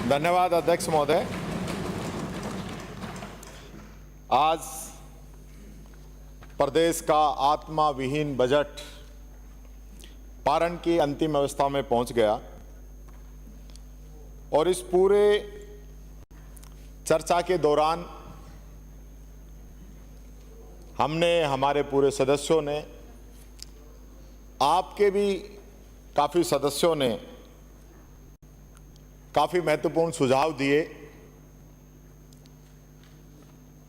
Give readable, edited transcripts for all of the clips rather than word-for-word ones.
धन्यवाद अध्यक्ष महोदय। आज प्रदेश का आत्मा विहीन बजट पारण की अंतिम अवस्था में पहुंच गया और इस पूरे चर्चा के दौरान हमने, हमारे पूरे सदस्यों ने, आपके भी काफ़ी सदस्यों ने काफ़ी महत्वपूर्ण सुझाव दिए,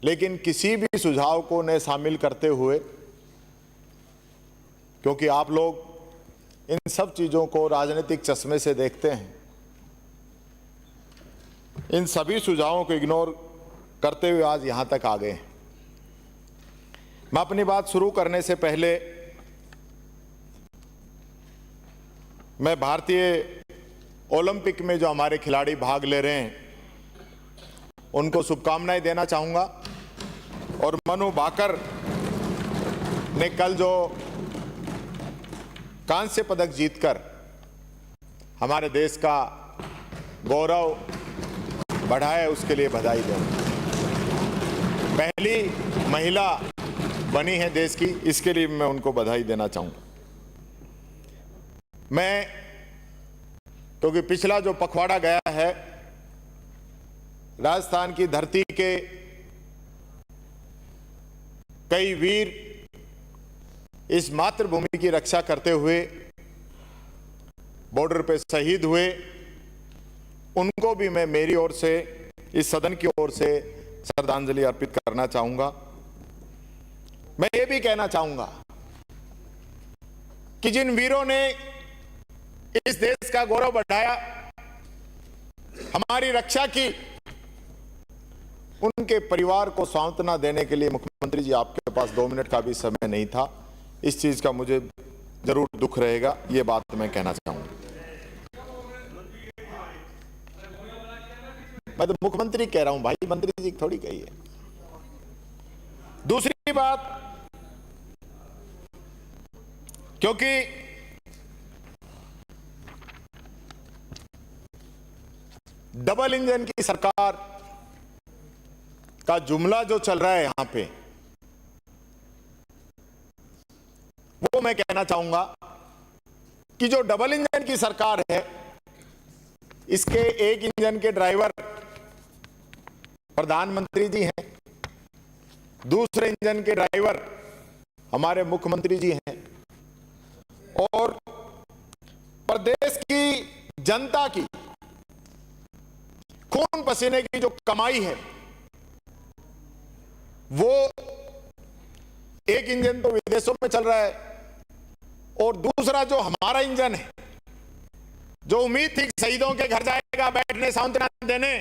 लेकिन किसी भी सुझाव को न शामिल करते हुए, क्योंकि आप लोग इन सब चीज़ों को राजनीतिक चश्मे से देखते हैं, इन सभी सुझावों को इग्नोर करते हुए आज यहाँ तक आ गए हैं। मैं अपनी बात शुरू करने से पहले मैं भारतीय ओलंपिक में जो हमारे खिलाड़ी भाग ले रहे हैं उनको शुभकामनाएं देना चाहूँगा। और मनु भाकर ने कल जो कांस्य पदक जीतकर हमारे देश का गौरव बढ़ाया, उसके लिए बधाई दें। पहली महिला बनी है देश की, इसके लिए मैं उनको बधाई देना चाहूँगा। मैं, क्योंकि पिछला जो पखवाड़ा गया है, राजस्थान की धरती के कई वीर इस मातृभूमि की रक्षा करते हुए बॉर्डर पे शहीद हुए, उनको भी मैं मेरी ओर से, इस सदन की ओर से श्रद्धांजलि अर्पित करना चाहूंगा। मैं ये भी कहना चाहूंगा कि जिन वीरों ने इस देश का गौरव बढ़ाया, हमारी रक्षा की, उनके परिवार को सांत्वना देने के लिए मुख्यमंत्री जी आपके पास 2 मिनट का भी समय नहीं था। इस चीज का मुझे जरूर दुख रहेगा, ये बात मैं कहना चाहूंगा। मैं तो मुख्यमंत्री कह रहा हूं भाई, मंत्री जी थोड़ी कही है। दूसरी बात, क्योंकि डबल इंजन की सरकार का जुमला जो चल रहा है यहां पे, वो मैं कहना चाहूंगा कि जो डबल इंजन की सरकार है, इसके एक इंजन के ड्राइवर प्रधानमंत्री जी हैं, दूसरे इंजन के ड्राइवर हमारे मुख्यमंत्री जी हैं, और प्रदेश की जनता की खून पसीने की जो कमाई है, वो एक इंजन तो विदेशों में चल रहा है, और दूसरा जो हमारा इंजन है, जो उम्मीद थी शहीदों के घर जाएगा बैठने, सांत्वना देने,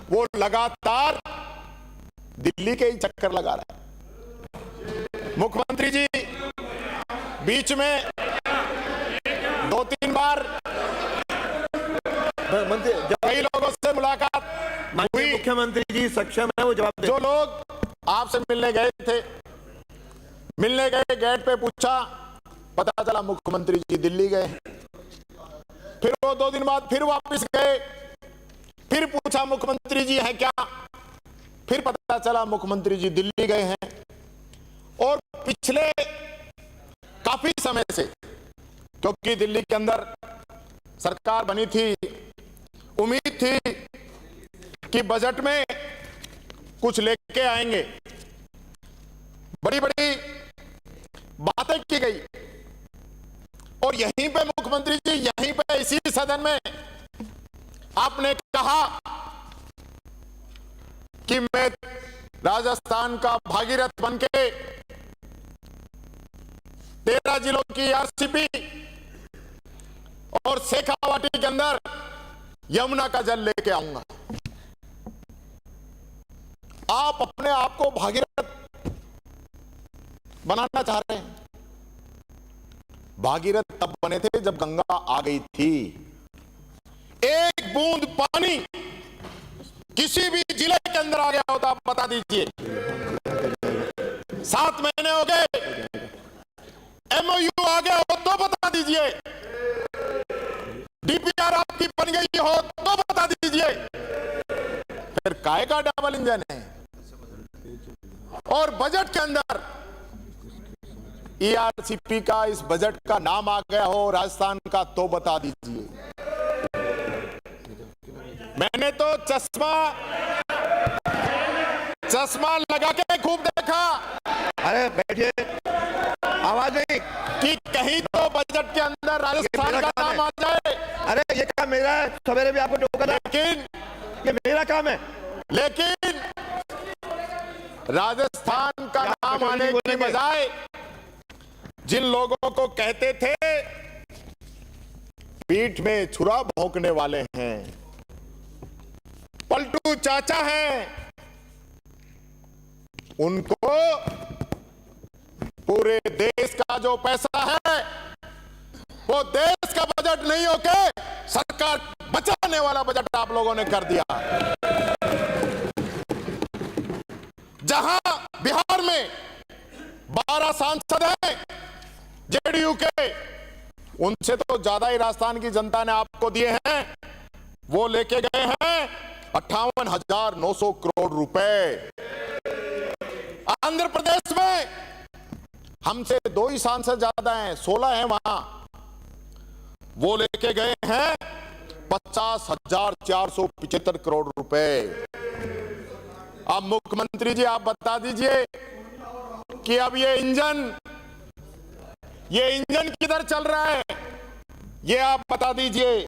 वो लगातार दिल्ली के ही चक्कर लगा रहा है। मुख्यमंत्री जी बीच में 2-3 बार कई लोगों से मुलाकात हुई। मुख्यमंत्री जी सक्षम है वो जवाब दे। जो लोग आपसे मिलने गए थे, मिलने गए, गेट पे पूछा, पता चला मुख्यमंत्री जी दिल्ली गए। फिर वो 2 दिन बाद फिर वापस गए, फिर पूछा मुख्यमंत्री जी हैं क्या, फिर पता चला मुख्यमंत्री जी दिल्ली गए हैं। और पिछले काफी समय से, क्योंकि दिल्ली के अंदर सरकार बनी थी, उम्मीद थी कि बजट में कुछ लेके आएंगे, बड़ी बड़ी बातें की गई, और यहीं पे मुख्यमंत्री जी, यहीं पे इसी सदन में आपने कहा कि मैं राजस्थान का भागीरथ बनके 13 जिलों की आरसीपी और शेखावाटी के अंदर यमुना का जल लेके आऊंगा। आप अपने आप को भागीरथ बनाना चाह रहे हैं। भागीरथ तब बने थे जब गंगा आ गई थी। एक बूंद पानी किसी भी जिले के अंदर आ गया होता, आप बता दीजिए। 7 महीने हो गए, एमओयू आ गया हो तो बता दीजिए। डीपीआर आ आपकी बन गई हो तो बता दीजिए, फिर काय का डबल इंजन है? और बजट के अंदर ईआरसीपी का इस बजट का नाम आ गया हो राजस्थान का तो बता दीजिए। मैंने तो चश्मा लगा के खूब देखा। अरे बैठिए, आवाज नहीं कि कहीं तो बजट के अंदर राजस्थान का नाम आ जाए। अरे ये काम मेरा है, सवेरे भी आपको टोका था, लेकिन ये मेरा काम है। लेकिन राजस्थान का नाम आने की बजाय जिन लोगों को कहते थे पीठ में छुरा भोंकने वाले हैं, पलटू चाचा हैं, उनको पूरे देश का जो पैसा है वो देश का बजट नहीं होके सरकार बचाने वाला बजट आप लोगों ने कर दिया। जहां बिहार में 12 सांसद हैं जेडीयू के, उनसे तो ज्यादा ही राजस्थान की जनता ने आपको दिए हैं। वो लेके गए हैं 58,900 करोड़ रुपए। आंध्र प्रदेश में हमसे 2 ही सांसद ज्यादा हैं, 16 हैं वहां, वो लेके गए हैं 50,475 करोड़ रुपए। अब मुख्यमंत्री जी आप बता दीजिए कि अब ये इंजन किधर चल रहा है, ये आप बता दीजिए।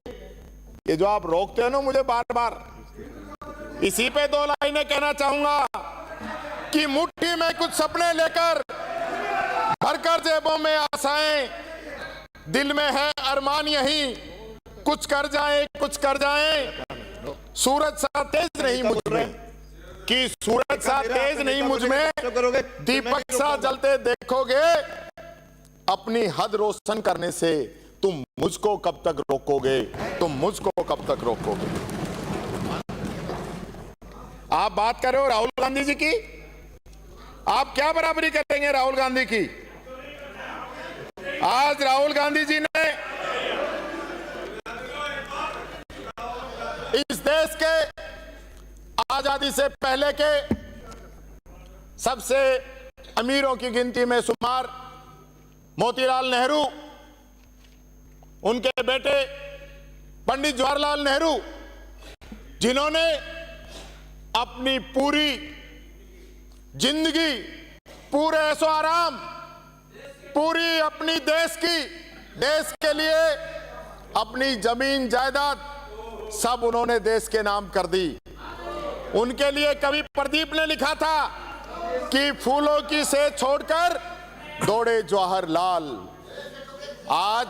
ये जो आप रोकते हैं ना मुझे बार बार, इसी पे 2 लाइनें कहना चाहूंगा कि मुट्ठी में कुछ सपने लेकर भरकर जेबों में आशाएं, दिल में है अरमान यही, कुछ कर जाएं, सूरज सा तेज नहीं मुझ में, कि सूरज सा तेज नहीं मुझ में, दीपक सा जलते देखोगे, अपनी हद रोशन करने से तुम मुझको कब तक रोकोगे, आप बात कर रहे हो राहुल गांधी जी की, आप क्या बराबरी करेंगे राहुल गांधी की? आज राहुल गांधी जी ने इस देश के आजादी से पहले के सबसे अमीरों की गिनती में शुमार मोतीलाल नेहरू, उनके बेटे पंडित जवाहरलाल नेहरू, जिन्होंने अपनी पूरी जिंदगी, पूरे ऐशो आराम, पूरी अपनी देश के लिए अपनी जमीन जायदाद सब उन्होंने देश के नाम कर दी। उनके लिए कवि प्रदीप ने लिखा था कि फूलों की सेज छोड़कर दौड़े जवाहरलाल। आज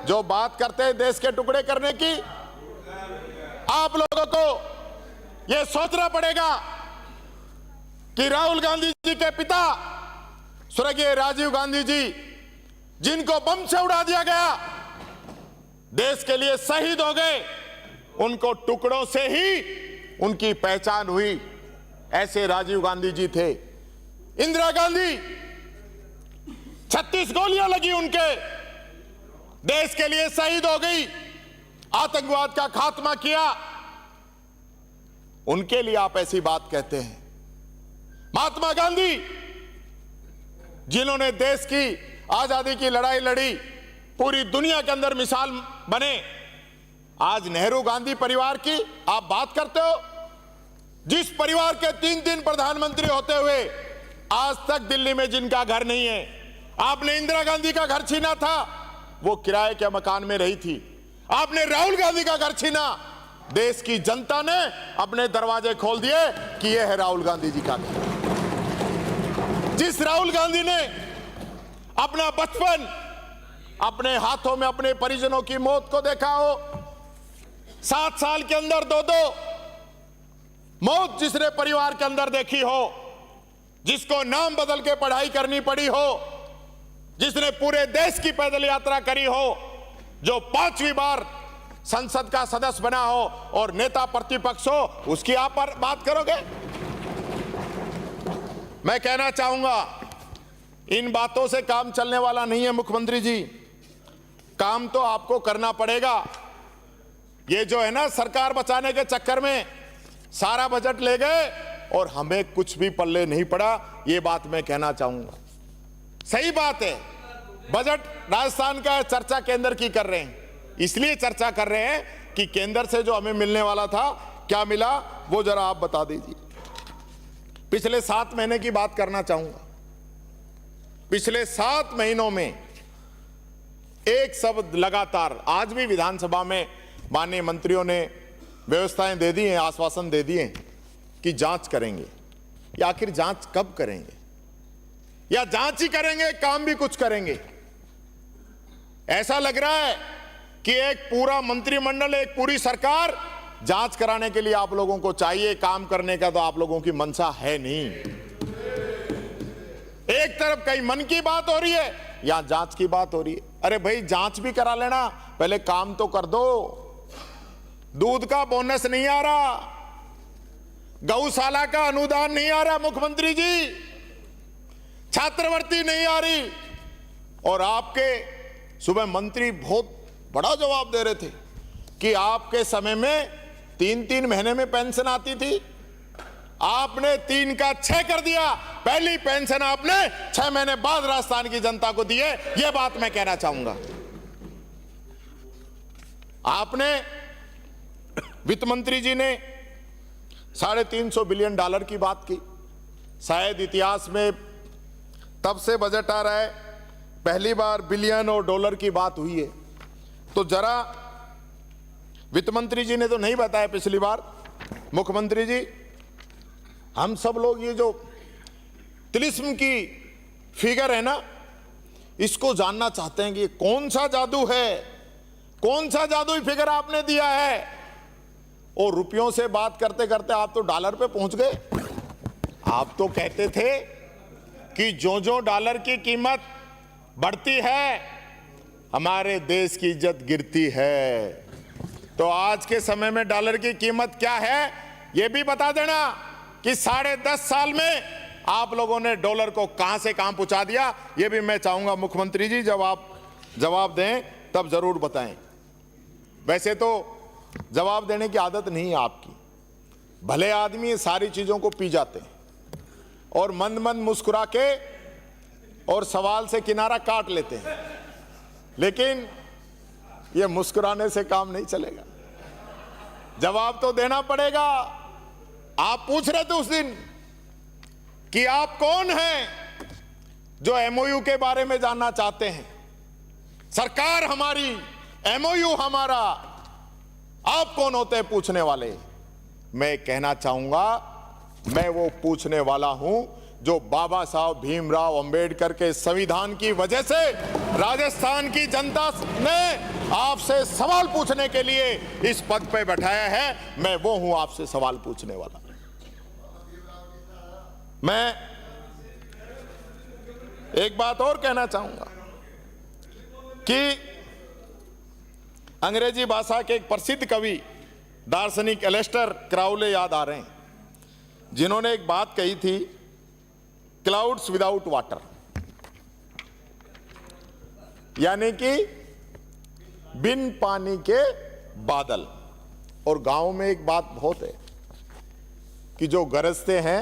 जो बात करते हैं देश के टुकड़े करने की, आप लोगों को यह सोचना पड़ेगा कि राहुल गांधी जी के पिता स्वर्गीय राजीव गांधी जी, जिनको बम से उड़ा दिया गया, देश के लिए शहीद हो गए, उनको टुकड़ों से ही उनकी पहचान हुई। ऐसे राजीव गांधी जी थे। इंदिरा गांधी 36 गोलियां लगी उनके, देश के लिए शहीद हो गई, आतंकवाद का खात्मा किया। उनके लिए आप ऐसी बात कहते हैं। महात्मा गांधी, जिन्होंने देश की आजादी की लड़ाई लड़ी, पूरी दुनिया के अंदर मिसाल बने, आज नेहरू गांधी परिवार की आप बात करते हो, जिस परिवार के 3 प्रधानमंत्री होते हुए आज तक दिल्ली में जिनका घर नहीं है। आपने इंदिरा गांधी का घर छीना था, वो किराए के मकान में रही थी। आपने राहुल गांधी का घर छीना, देश की जनता ने अपने दरवाजे खोल दिए कि यह है राहुल गांधी जी का घर। जिस राहुल गांधी ने अपना बचपन अपने हाथों में अपने परिजनों की मौत को देखा हो, 7 साल के अंदर 2 मौत जिसने परिवार के अंदर देखी हो, जिसको नाम बदल के पढ़ाई करनी पड़ी हो, जिसने पूरे देश की पैदल यात्रा करी हो, जो 5वीं बार संसद का सदस्य बना हो और नेता प्रतिपक्ष हो, उसकी आप पर बात करोगे? मैं कहना चाहूंगा, इन बातों से काम चलने वाला नहीं है मुख्यमंत्री जी। काम तो आपको करना पड़ेगा। ये जो है ना, सरकार बचाने के चक्कर में सारा बजट ले गए और हमें कुछ भी पल्ले नहीं पड़ा। ये बात मैं कहना चाहूंगा। सही बात है, बजट राजस्थान का चर्चा केंद्र की कर रहे हैं, इसलिए चर्चा कर रहे हैं कि केंद्र से जो हमें मिलने वाला था, क्या मिला वो जरा आप बता दीजिए। पिछले 7 महीने की बात करना चाहूंगा। पिछले 7 महीनों में एक शब्द लगातार, आज भी विधानसभा में माननीय मंत्रियों ने व्यवस्थाएं दे दी हैं, आश्वासन दे दिए कि जांच करेंगे। या आखिर जांच कब करेंगे? या जांच ही करेंगे, काम भी कुछ करेंगे? ऐसा लग रहा है कि एक पूरा मंत्रिमंडल, एक पूरी सरकार जांच कराने के लिए आप लोगों को चाहिए, काम करने का तो आप लोगों की मंशा है नहीं। एक तरफ कहीं मन की बात हो रही है, यहां जांच की बात हो रही है। अरे भाई, जांच भी करा लेना, पहले काम तो कर दो। दूध का बोनस नहीं आ रहा, गौशाला का अनुदान नहीं आ रहा मुख्यमंत्री जी, छात्रवृत्ति नहीं आ रही। और आपके सुबह मंत्री बहुत बड़ा जवाब दे रहे थे कि आपके समय में 3-3 महीने में पेंशन आती थी, आपने 3 का 6 कर दिया। पहली पेंशन आपने 6 महीने बाद राजस्थान की जनता को दी है। यह बात मैं कहना चाहूंगा। आपने, वित्त मंत्री जी ने $350 बिलियन की बात की। शायद इतिहास में तब से बजट आ रहा है, पहली बार बिलियन और डॉलर की बात हुई है। तो जरा वित्त मंत्री जी ने तो नहीं बताया पिछली बार, मुख्यमंत्री जी, हम सब लोग ये जो तिलिस्म की फिगर है ना, इसको जानना चाहते हैं कि कौन सा जादू है, कौन सा जादुई फिगर आपने दिया है। और रुपयों से बात करते करते आप तो डॉलर पे पहुंच गए। आप तो कहते थे कि जो जो डॉलर की कीमत बढ़ती है, हमारे देश की इज्जत गिरती है। तो आज के समय में डॉलर की कीमत क्या है, यह भी बता देना कि 10.5 साल में आप लोगों ने डॉलर को कहां से कहां पहुंचा दिया। यह भी मैं चाहूंगा मुख्यमंत्री जी, जब आप जवाब दें तब जरूर बताएं। वैसे तो जवाब देने की आदत नहीं है आपकी। भले आदमी सारी चीजों को पी जाते हैं और मंद मंद मुस्कुरा के और सवाल से किनारा काट लेते हैं, लेकिन यह मुस्कुराने से काम नहीं चलेगा। जवाब तो देना पड़ेगा। आप पूछ रहे थे उस दिन कि आप कौन हैं जो एमओयू के बारे में जानना चाहते हैं। सरकार हमारी, एमओयू हमारा, आप कौन होते हैं पूछने वाले? मैं कहना चाहूंगा, मैं वो पूछने वाला हूं जो बाबा साहब भीमराव अंबेडकर के संविधान की वजह से राजस्थान की जनता ने आपसे सवाल पूछने के लिए इस पद पे बैठाया है। मैं वो हूं आपसे सवाल पूछने वाला। मैं एक बात और कहना चाहूंगा कि अंग्रेजी भाषा के एक प्रसिद्ध कवि दार्शनिक एलेस्टर क्राउले याद आ रहे हैं, जिन्होंने एक बात कही थी, क्लाउड्स विदाउट वाटर, यानी कि बिन पानी के बादल। और गांव में एक बात बहुत है कि जो गरजते हैं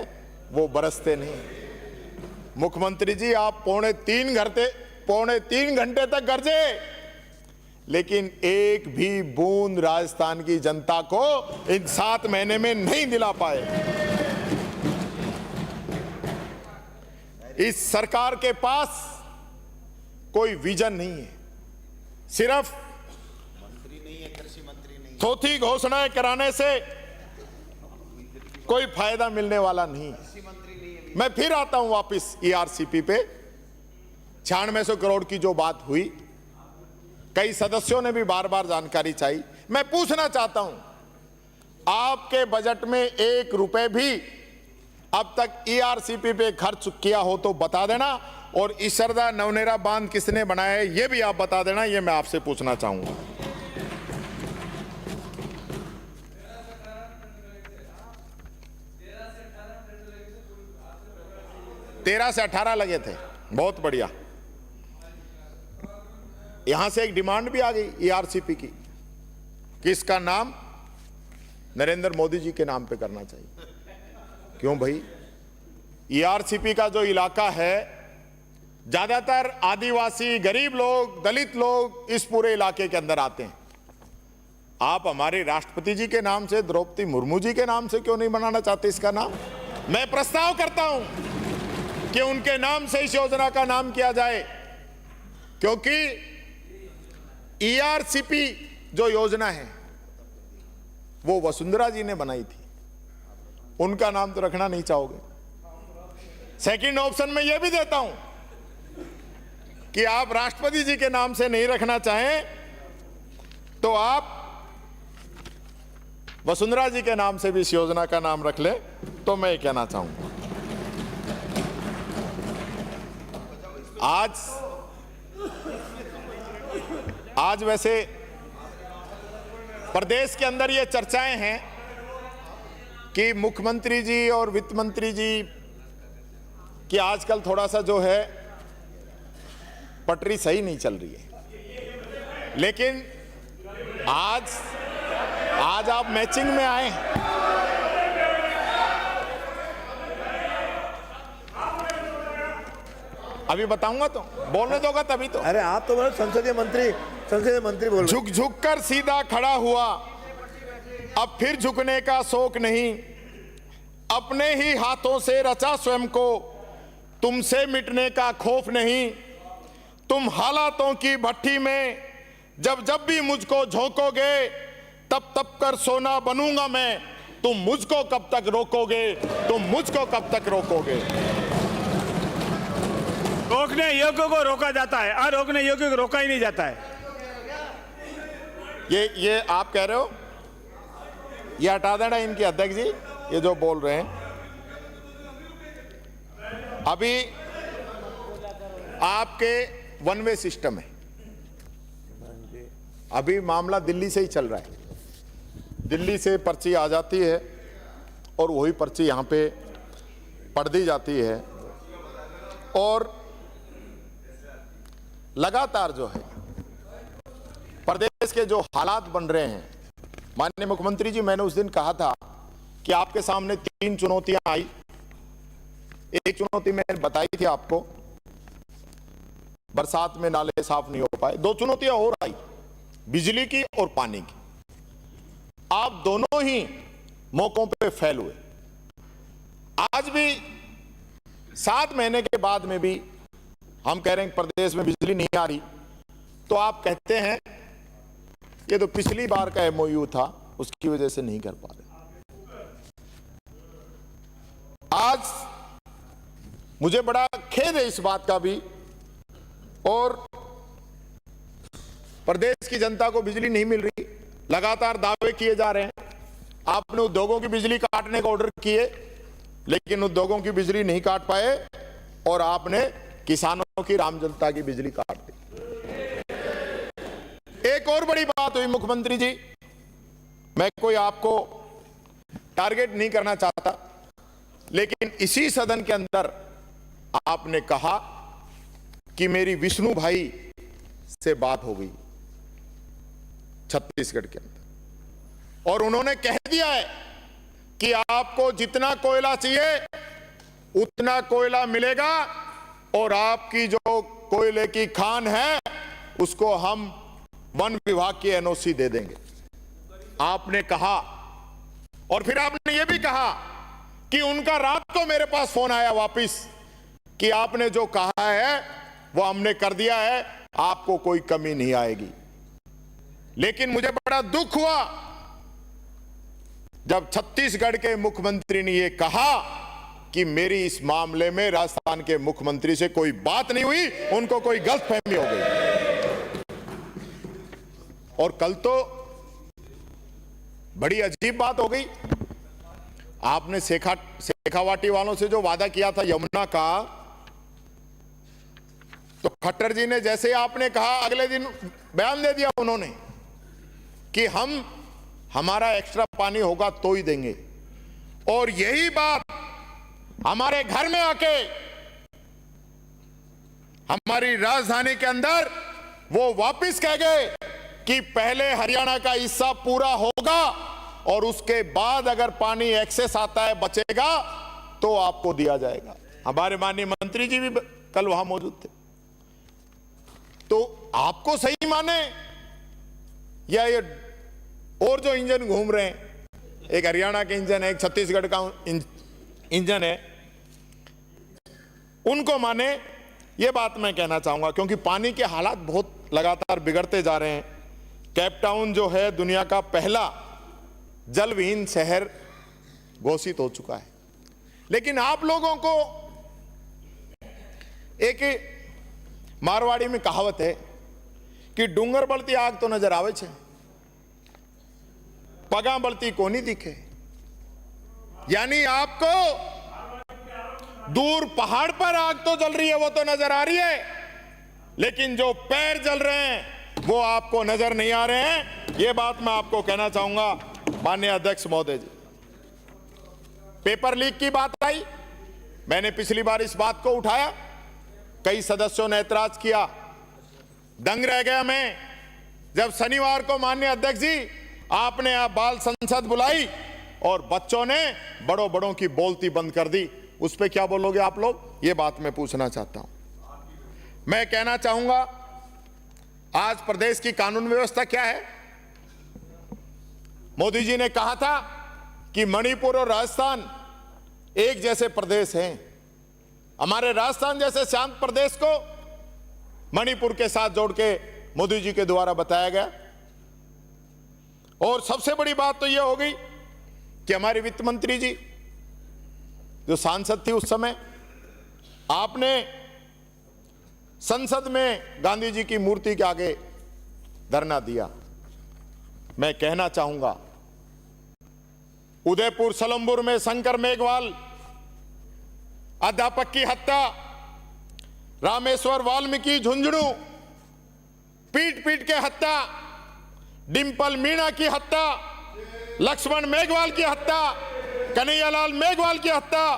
वो बरसते नहीं। मुख्यमंत्री जी, आप पौने तीन घंटे तक गरजे, लेकिन एक भी बूंद राजस्थान की जनता को इन 7 महीने में नहीं दिला पाए। इस सरकार के पास कोई विजन नहीं है, सिर्फ मंत्री नहीं है, कृषि मंत्री नहीं, थोथी घोषणाएं कराने से कोई फायदा मिलने वाला नहीं। मैं फिर आता हूं वापस ईआरसीपी पे। 9600 करोड़ की जो बात हुई, कई सदस्यों ने भी बार बार जानकारी चाहिए। मैं पूछना चाहता हूं, आपके बजट में 1 रुपए भी अब तक ईआरसीपी पे खर्च किया हो तो बता देना, और इसरदा नवनेरा बांध किसने बनाया है यह भी आप बता देना। यह मैं आपसे पूछना चाहूंगा। तेरह से 18 लगे थे, बहुत बढ़िया। यहां से एक डिमांड भी आ गई ईआरसीपी की कि इसका नाम नरेंद्र मोदी जी के नाम पे करना चाहिए। क्यों भाई? ईआरसीपी का जो इलाका है, ज्यादातर आदिवासी, गरीब लोग, दलित लोग इस पूरे इलाके के अंदर आते हैं। आप हमारे राष्ट्रपति जी के नाम से, द्रौपदी मुर्मू जी के नाम से क्यों नहीं बनाना चाहते इसका नाम? मैं प्रस्ताव करता हूं कि उनके नाम से इस योजना का नाम किया जाए, क्योंकि ईआरसीपी जो योजना है वो वसुंधरा जी ने बनाई थी, उनका नाम तो रखना नहीं चाहोगे। सेकंड ऑप्शन में यह भी देता हूं कि आप राष्ट्रपति जी के नाम से नहीं रखना चाहें तो आप वसुंधरा जी के नाम से भी इस योजना का नाम रख ले। तो मैं ये कहना चाहूंगा, आज वैसे प्रदेश के अंदर ये चर्चाएं हैं कि मुख्यमंत्री जी और वित्त मंत्री जी की आजकल थोड़ा सा जो है पटरी सही नहीं चल रही है, लेकिन आज आप मैचिंग में आए हैं। अभी बताऊंगा तो बोलने दोगा तभी तो। अरे आप तो बोलो संसदीय मंत्री बोल रहे। झुक झुक कर सीधा खड़ा हुआ, अब फिर झुकने का शौक नहीं, अपने ही हाथों से रचा स्वयं को, तुमसे मिटने का खौफ नहीं। तुम हालातों की भट्टी में जब जब भी मुझको झोंकोगे, तब तब कर सोना बनूंगा मैं। तुम मुझको कब तक रोकोगे, तुम मुझको कब तक रोकोगे। रोकने योग्य को रोका जाता है, अरोकने योग्य को रोका ही नहीं जाता है। ये आप कह रहे हो, ये हटा देना इनके अध्यक्ष जी, ये जो बोल रहे हैं। अभी आपके वन वे सिस्टम है, अभी मामला दिल्ली से ही चल रहा है। दिल्ली से पर्ची आ जाती है और वही पर्ची यहां पे पढ़ दी जाती है, और लगातार जो है प्रदेश के जो हालात बन रहे हैं, माननीय मुख्यमंत्री जी, मैंने उस दिन कहा था कि आपके सामने 3 चुनौतियां आई। एक चुनौती मैंने बताई थी आपको, बरसात में नाले साफ नहीं हो पाए। 2 चुनौतियां और आई, बिजली की और पानी की। आप दोनों ही मौकों पे फेल हुए। आज भी 7 महीने के बाद में भी हम कह रहे हैं प्रदेश में बिजली नहीं आ रही, तो आप कहते हैं ये तो पिछली बार का एमओयू था, उसकी वजह से नहीं कर पा रहे। आज मुझे बड़ा खेद है इस बात का भी, और प्रदेश की जनता को बिजली नहीं मिल रही। लगातार दावे किए जा रहे हैं। आपने उद्योगों की बिजली काटने का ऑर्डर किए, लेकिन उद्योगों की बिजली नहीं काट पाए, और आपने किसानों की, राम जनता की बिजली काट दी। एक और बड़ी बात हुई मुख्यमंत्री जी, मैं कोई आपको टारगेट नहीं करना चाहता, लेकिन इसी सदन के अंदर आपने कहा कि मेरी विष्णु भाई से बात हो गई छत्तीसगढ़ के अंदर, और उन्होंने कह दिया है कि आपको जितना कोयला चाहिए उतना कोयला मिलेगा, और आपकी जो कोयले की खान है उसको हम वन विभाग की एनओसी दे देंगे, आपने कहा। और फिर आपने यह भी कहा कि उनका रात को मेरे पास फोन आया वापस कि आपने जो कहा है वो हमने कर दिया है, आपको कोई कमी नहीं आएगी। लेकिन मुझे बड़ा दुख हुआ जब छत्तीसगढ़ के मुख्यमंत्री ने यह कहा कि मेरी इस मामले में राजस्थान के मुख्यमंत्री से कोई बात नहीं हुई, उनको कोई गलतफहमी हो गई। और कल तो बड़ी अजीब बात हो गई, आपने शेखावाटी वालों से जो वादा किया था यमुना का, तो खट्टर जी ने जैसे आपने कहा अगले दिन बयान दे दिया उन्होंने कि हमारा एक्स्ट्रा पानी होगा तो ही देंगे। और यही बात हमारे घर में आके, हमारी राजधानी के अंदर वो वापस कह गए कि पहले हरियाणा का हिस्सा पूरा होगा और उसके बाद अगर पानी एक्सेस आता है, बचेगा, तो आपको दिया जाएगा। हमारे माननीय मंत्री जी भी कल वहां मौजूद थे। तो आपको सही माने या ये और जो इंजन घूम रहे हैं, एक हरियाणा के इंजन है, एक छत्तीसगढ़ का इंजन है, उनको माने, ये बात मैं कहना चाहूंगा। क्योंकि पानी के हालात बहुत लगातार बिगड़ते जा रहे हैं। केप टाउन जो है दुनिया का पहला जलविहीन शहर घोषित हो चुका है। लेकिन आप लोगों को एक मारवाड़ी में कहावत है कि डूंगर बलती आग तो नजर आवे छे, पगा बलती कोनी दिखे। यानी आपको दूर पहाड़ पर आग तो जल रही है, वो तो नजर आ रही है, लेकिन जो पैर जल रहे हैं वो आपको नजर नहीं आ रहे हैं। ये बात मैं आपको कहना चाहूंगा माननीय अध्यक्ष महोदय जी। पेपर लीक की बात आई, मैंने पिछली बार इस बात को उठाया, कई सदस्यों ने ऐतराज किया, दंग रह गया मैं जब शनिवार को माननीय अध्यक्ष जी आपने आप बाल संसद बुलाई और बच्चों ने बड़ों बड़ों की बोलती बंद कर दी। उस पर क्या बोलोगे आप लोग, ये बात मैं पूछना चाहता हूं। मैं कहना चाहूंगा आज प्रदेश की कानून व्यवस्था क्या है। मोदी जी ने कहा था कि मणिपुर और राजस्थान एक जैसे प्रदेश हैं। हमारे राजस्थान जैसे शांत प्रदेश को मणिपुर के साथ जोड़ के मोदी जी के द्वारा बताया गया। और सबसे बड़ी बात तो यह हो गई कि हमारी वित्त मंत्री जी जो सांसद थी उस समय, आपने संसद में गांधी जी की मूर्ति के आगे धरना दिया। मैं कहना चाहूंगा उदयपुर सलमपुर में शंकर मेघवाल अध्यापक की हत्या, रामेश्वर वाल्मीकि झुंझुनू पीट पीट के हत्या, डिंपल मीणा की हत्या, लक्ष्मण मेघवाल की हत्या, कन्हैयालाल मेघवाल की हत्या,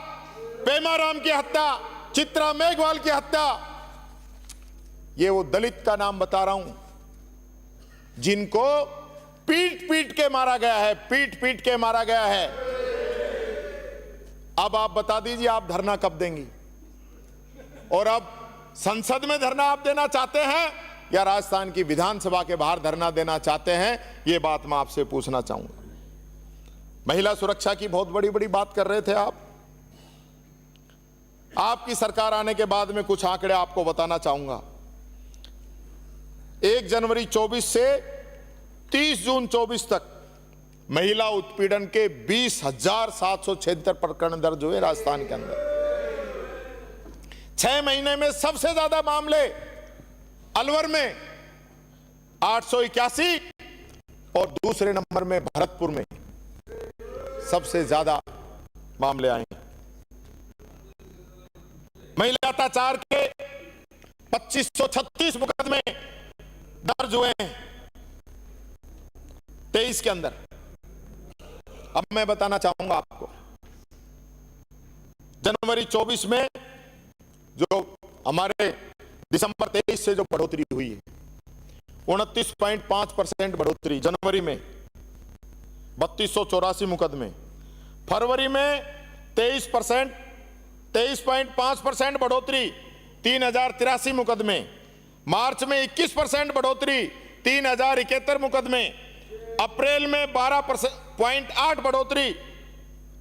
पेमाराम की हत्या, चित्रा मेघवाल की हत्या, ये वो दलित का नाम बता रहा हूं जिनको पीट पीट के मारा गया है, पीट पीट के मारा गया है। अब आप बता दीजिए आप धरना कब देंगी? और अब संसद में धरना आप देना चाहते हैं या राजस्थान की विधानसभा के बाहर धरना देना चाहते हैं? ये बात मैं आपसे पूछना चाहूंगा। महिला सुरक्षा की बहुत बड़ी बड़ी बात कर रहे थे आप। आपकी सरकार आने के बाद में कुछ आंकड़े आपको बताना चाहूंगा। 1 जनवरी 24 से 30 जून 24 तक महिला उत्पीड़न के 20,776 प्रकरण दर्ज हुए राजस्थान के अंदर। 6 महीने में सबसे ज्यादा मामले अलवर में 881 और दूसरे नंबर में भरतपुर में सबसे ज्यादा मामले आए। महिला अत्याचार के 2536 मुकदमे दर्ज हुए हैं 23 के अंदर। अब मैं बताना चाहूंगा आपको, जनवरी 24 में जो हमारे दिसंबर 23 से जो बढ़ोतरी हुई है 29.5% बढ़ोतरी जनवरी में, 3284 मुकदमे। फरवरी में 23.5% बढ़ोतरी 3083 मुकदमे। मार्च में 21% बढ़ोतरी 3071 मुकदमे। अप्रैल में 12.8 बढ़ोतरी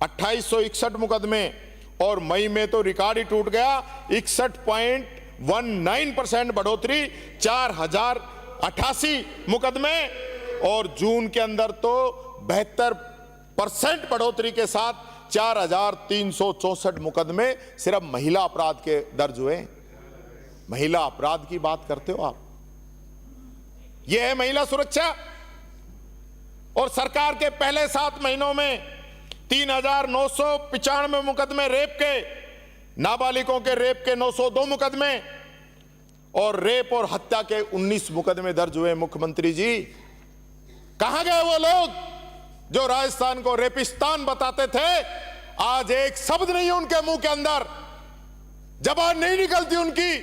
2861 मुकदमे। और मई में तो रिकॉर्ड ही टूट गया, 61.19% बढ़ोतरी 4088 मुकदमे। और जून के अंदर तो 72% बढ़ोतरी के साथ 4364 मुकदमे सिर्फ महिला अपराध के दर्ज हुए। महिला अपराध की बात करते हो आप, यह है महिला सुरक्षा। और सरकार के पहले 7 महीनों में 3995 मुकदमे रेप के, नाबालिगों के रेप के 902 मुकदमे और रेप और हत्या के 19 मुकदमे दर्ज हुए। मुख्यमंत्री जी, कहां गए वो लोग जो राजस्थान को रेपिस्तान बताते थे? आज एक शब्द नहीं उनके मुंह के अंदर, जबान नहीं निकलती उनकी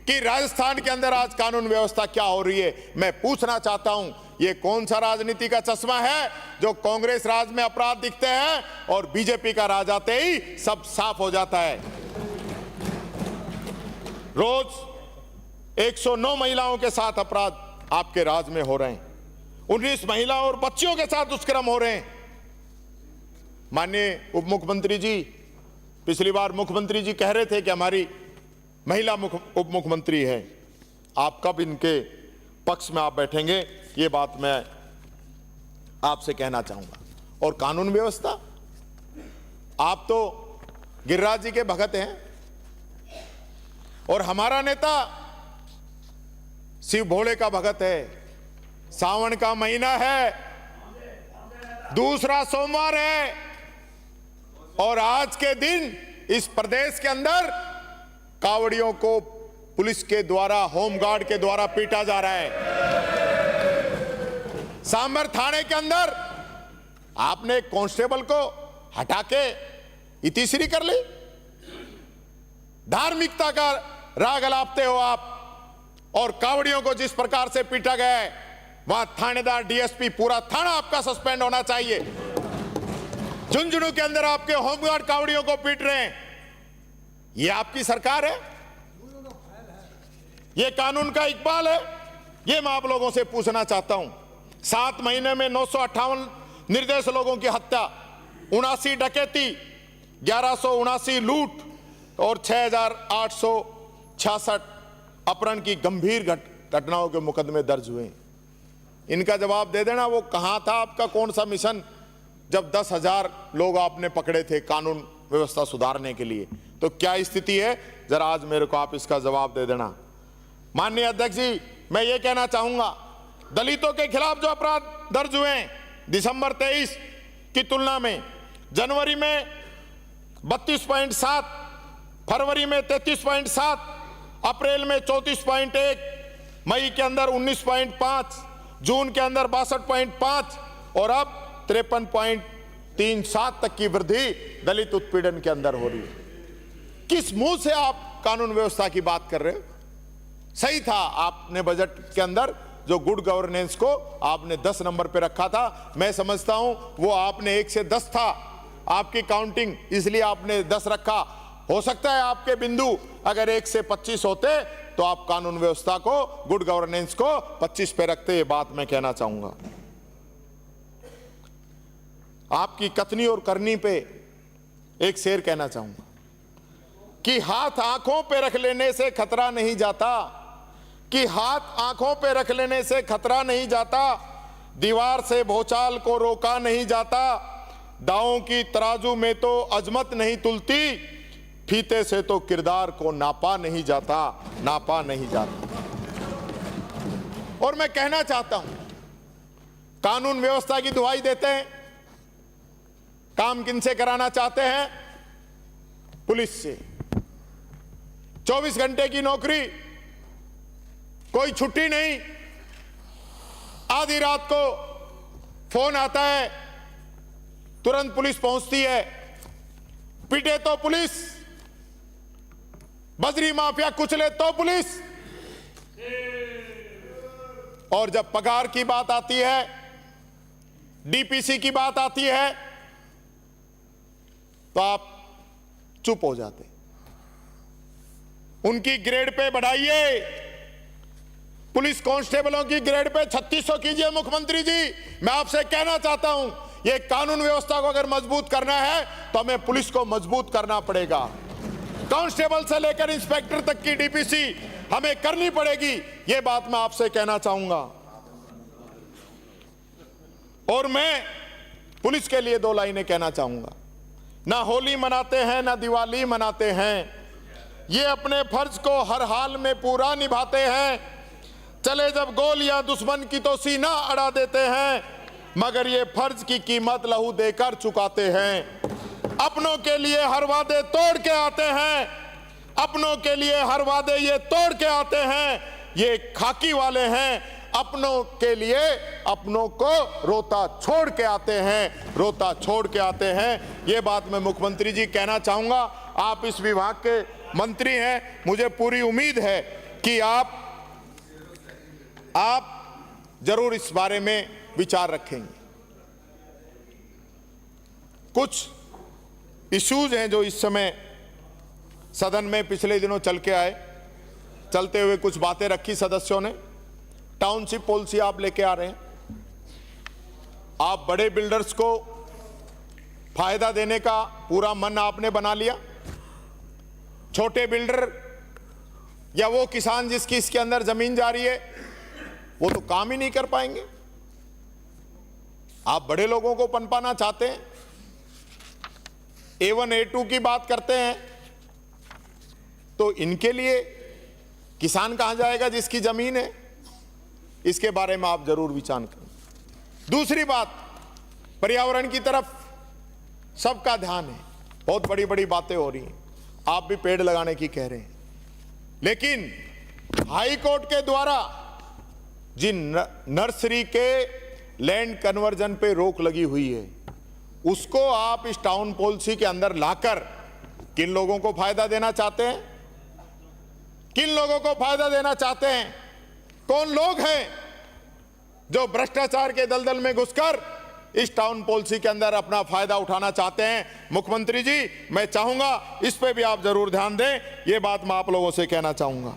कि राजस्थान के अंदर आज कानून व्यवस्था क्या हो रही है। मैं पूछना चाहता हूं, ये कौन सा राजनीति का चश्मा है जो कांग्रेस राज में अपराध दिखते हैं और बीजेपी का राज आते ही सब साफ हो जाता है। रोज 109 महिलाओं के साथ अपराध आपके राज में हो रहे हैं, 19 महिलाओं और बच्चियों के साथ दुष्कर्म हो रहे हैं। माननीय उप मुख्यमंत्री जी, पिछली बार मुख्यमंत्री जी कह रहे थे कि हमारी महिला उप मुख्यमंत्री है। आप कब इनके पक्ष में आप बैठेंगे, ये बात मैं आपसे कहना चाहूंगा। और कानून व्यवस्था, आप तो गिरिराज जी के भगत हैं और हमारा नेता शिव भोले का भगत है। सावन का महीना है, दूसरा सोमवार है और आज के दिन इस प्रदेश के अंदर कावड़ियों को पुलिस के द्वारा, होमगार्ड के द्वारा पीटा जा रहा है। सांबर थाने के अंदर आपने कांस्टेबल को हटा के इतिश्री कर ली। धार्मिकता का राग अलापते हो आप। और कावड़ियों को जिस प्रकार से पीटा गया है, वहां थानेदार, डीएसपी, पूरा थाना आपका सस्पेंड होना चाहिए। झुंझुनू के अंदर आपके होमगार्ड कावड़ियों को पीट रहे हैं। ये आपकी सरकार है? ये कानून का इकबाल है? ये मैं आप लोगों से पूछना चाहता हूं। 7 महीने में 958 निर्दोष लोगों की हत्या, 79 डकैती, 1179 लूट और 6866 अपहरण की गंभीर घटनाओं के मुकदमे दर्ज हुए। इनका जवाब दे देना, वो कहां था आपका कौन सा मिशन जब 10,000 लोग आपने पकड़े थे कानून व्यवस्था सुधारने के लिए? तो क्या स्थिति है, जरा आज मेरे को आप इसका जवाब दे देना। माननीय अध्यक्ष जी, मैं ये कहना चाहूंगा, दलितों के खिलाफ जो अपराध दर्ज हुए हैं दिसंबर 23 की तुलना में जनवरी में 32.7, फरवरी में 33.7, अप्रैल में 34.1, मई के अंदर 19.5, जून के अंदर 62.5 और अब 53.37 तक की वृद्धि दलित उत्पीड़न के अंदर हो रही है। किस मुंह से आप कानून व्यवस्था की बात कर रहे हो? सही था, आपने बजट के अंदर जो गुड गवर्नेंस को आपने 10 नंबर पे रखा था। मैं समझता हूं वो आपने 1 से 10 था आपकी काउंटिंग, इसलिए आपने 10 रखा। हो सकता है आपके बिंदु अगर 1 से 25 होते तो आप कानून व्यवस्था को, गुड गवर्नेंस को 25 पे रखते। ये बात मैं कहना चाहूंगा। आपकी कथनी और करनी पे एक शेर कहना चाहूंगा कि हाथ आंखों पे रख लेने से खतरा नहीं जाता, कि हाथ आंखों पे रख लेने से खतरा नहीं जाता, दीवार से भूचाल को रोका नहीं जाता, दांवों की तराजू में तो अजमत नहीं तुलती, फीते से तो किरदार को नापा नहीं जाता, नापा नहीं जाता। और मैं कहना चाहता हूं, कानून व्यवस्था की दुहाई देते हैं, काम किनसे कराना चाहते हैं? पुलिस से। 24 घंटे की नौकरी, कोई छुट्टी नहीं। आधी रात को फोन आता है, तुरंत पुलिस पहुंचती है। पीटे तो पुलिस, बजरी माफिया कुचले तो पुलिस। और जब पगार की बात आती है, डीपीसी की बात आती है, तो आप चुप हो जाते। उनकी ग्रेड पे बढ़ाइए, पुलिस कांस्टेबलों की ग्रेड पे 3600 कीजिए। मुख्यमंत्री जी, मैं आपसे कहना चाहता हूं, ये कानून व्यवस्था को अगर मजबूत करना है तो हमें पुलिस को मजबूत करना पड़ेगा। कांस्टेबल से लेकर इंस्पेक्टर तक की डीपीसी हमें करनी पड़ेगी। ये बात मैं आपसे कहना चाहूंगा। और मैं पुलिस के लिए 2 लाइनें कहना चाहूंगा। ना होली मनाते हैं, ना दिवाली मनाते हैं, ये अपने फर्ज को हर हाल में पूरा निभाते हैं। चले जब गोलियां दुश्मन की तो सीना अड़ा देते हैं, मगर ये फर्ज की कीमत लहू देकर चुकाते हैं। अपनों के लिए हर वादे तोड़ के आते हैं, अपनों के लिए हर वादे ये तोड़ के आते हैं। ये खाकी वाले हैं, अपनों के लिए अपनों को रोता छोड़ के आते हैं, रोता छोड़ के आते हैं। ये बात मैं मुख्यमंत्री जी कहना चाहूंगा। आप इस विभाग के मंत्री हैं, मुझे पूरी उम्मीद है कि आप जरूर इस बारे में विचार रखेंगे। कुछ इश्यूज हैं जो इस समय सदन में पिछले दिनों चल के आए, चलते हुए कुछ बातें रखी सदस्यों ने। टाउनशिप पॉलिसी आप लेके आ रहे हैं, आप बड़े बिल्डर्स को फायदा देने का पूरा मन आपने बना लिया। छोटे बिल्डर या वो किसान जिसकी इसके अंदर जमीन जा रही है वो तो काम ही नहीं कर पाएंगे। आप बड़े लोगों को पनपाना चाहते हैं, A1 A2 की बात करते हैं, तो इनके लिए किसान कहां जाएगा जिसकी जमीन है? इसके बारे में आप जरूर विचार करें। दूसरी बात, पर्यावरण की तरफ सबका ध्यान है, बहुत बड़ी बड़ी बातें हो रही हैं, आप भी पेड़ लगाने की कह रहे हैं, लेकिन हाई कोर्ट के द्वारा जिन नर्सरी के लैंड कन्वर्जन पे रोक लगी हुई है उसको आप इस टाउन पॉलिसी के अंदर लाकर किन लोगों को फायदा देना चाहते हैं? किन लोगों को फायदा देना चाहते हैं? कौन लोग हैं जो भ्रष्टाचार के दलदल में घुसकर इस टाउन पॉलिसी के अंदर अपना फायदा उठाना चाहते हैं? मुख्यमंत्री जी, मैं चाहूंगा इस पे भी आप जरूर ध्यान दें। ये बात मैं आप लोगों से कहना चाहूंगा।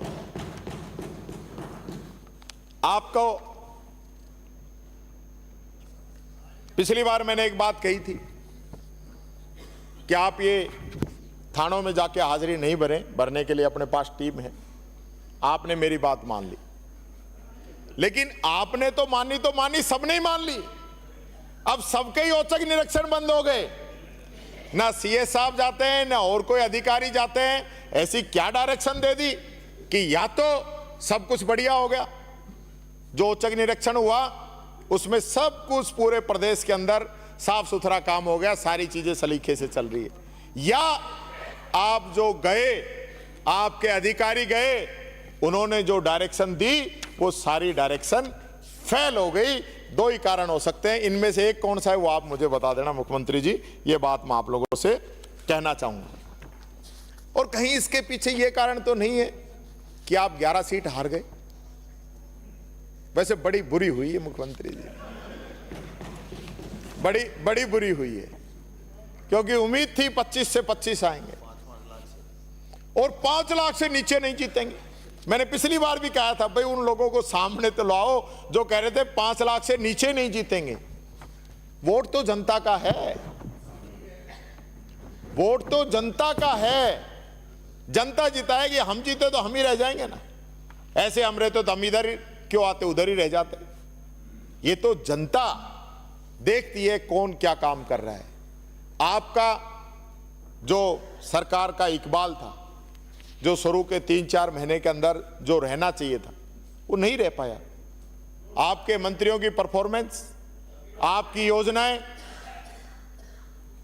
आपको पिछली बार मैंने एक बात कही थी कि आप ये थानों में जाके हाजिरी नहीं भरने के लिए अपने पास टीम है। आपने मेरी बात मान ली, लेकिन आपने तो मानी, सबने ही मान ली। अब सबके ही औचक निरीक्षण बंद हो गए, ना सीए साहब जाते हैं ना और कोई अधिकारी जाते हैं। ऐसी क्या डायरेक्शन दे दी कि या तो सब कुछ बढ़िया हो गया, जो औचक निरीक्षण हुआ उसमें सब कुछ पूरे प्रदेश के अंदर साफ सुथरा काम हो गया, सारी चीजें सलीके से चल रही है, या आप जो गए, आपके अधिकारी गए, उन्होंने जो डायरेक्शन दी वो सारी डायरेक्शन फेल हो गई। दो ही कारण हो सकते हैं, इनमें से एक कौन सा है वो आप मुझे बता देना मुख्यमंत्री जी, ये बात मैं आप लोगों से कहना चाहूंगा। और कहीं इसके पीछे ये कारण तो नहीं है कि आप 11 सीट हार गए। वैसे बड़ी बुरी हुई है मुख्यमंत्री जी, बड़ी बुरी हुई है, क्योंकि उम्मीद थी 25 से 25 आएंगे और 5 लाख से नीचे नहीं जीतेंगे। मैंने पिछली बार भी कहा था, भाई उन लोगों को सामने तो लाओ जो कह रहे थे 5 लाख से नीचे नहीं जीतेंगे। वोट तो जनता का है, वोट तो जनता का है। जनता जिताएगी, हम जीते तो हम ही रह जाएंगे ना। ऐसे हम रहते तो हम इधर क्यों आते, उधर ही रह जाते। ये तो जनता देखती है कौन क्या काम कर रहा है। आपका जो सरकार का इकबाल था, जो शुरू के 3-4 महीने के अंदर जो रहना चाहिए था वो नहीं रह पाया। आपके मंत्रियों की परफॉर्मेंस, आपकी योजनाएं,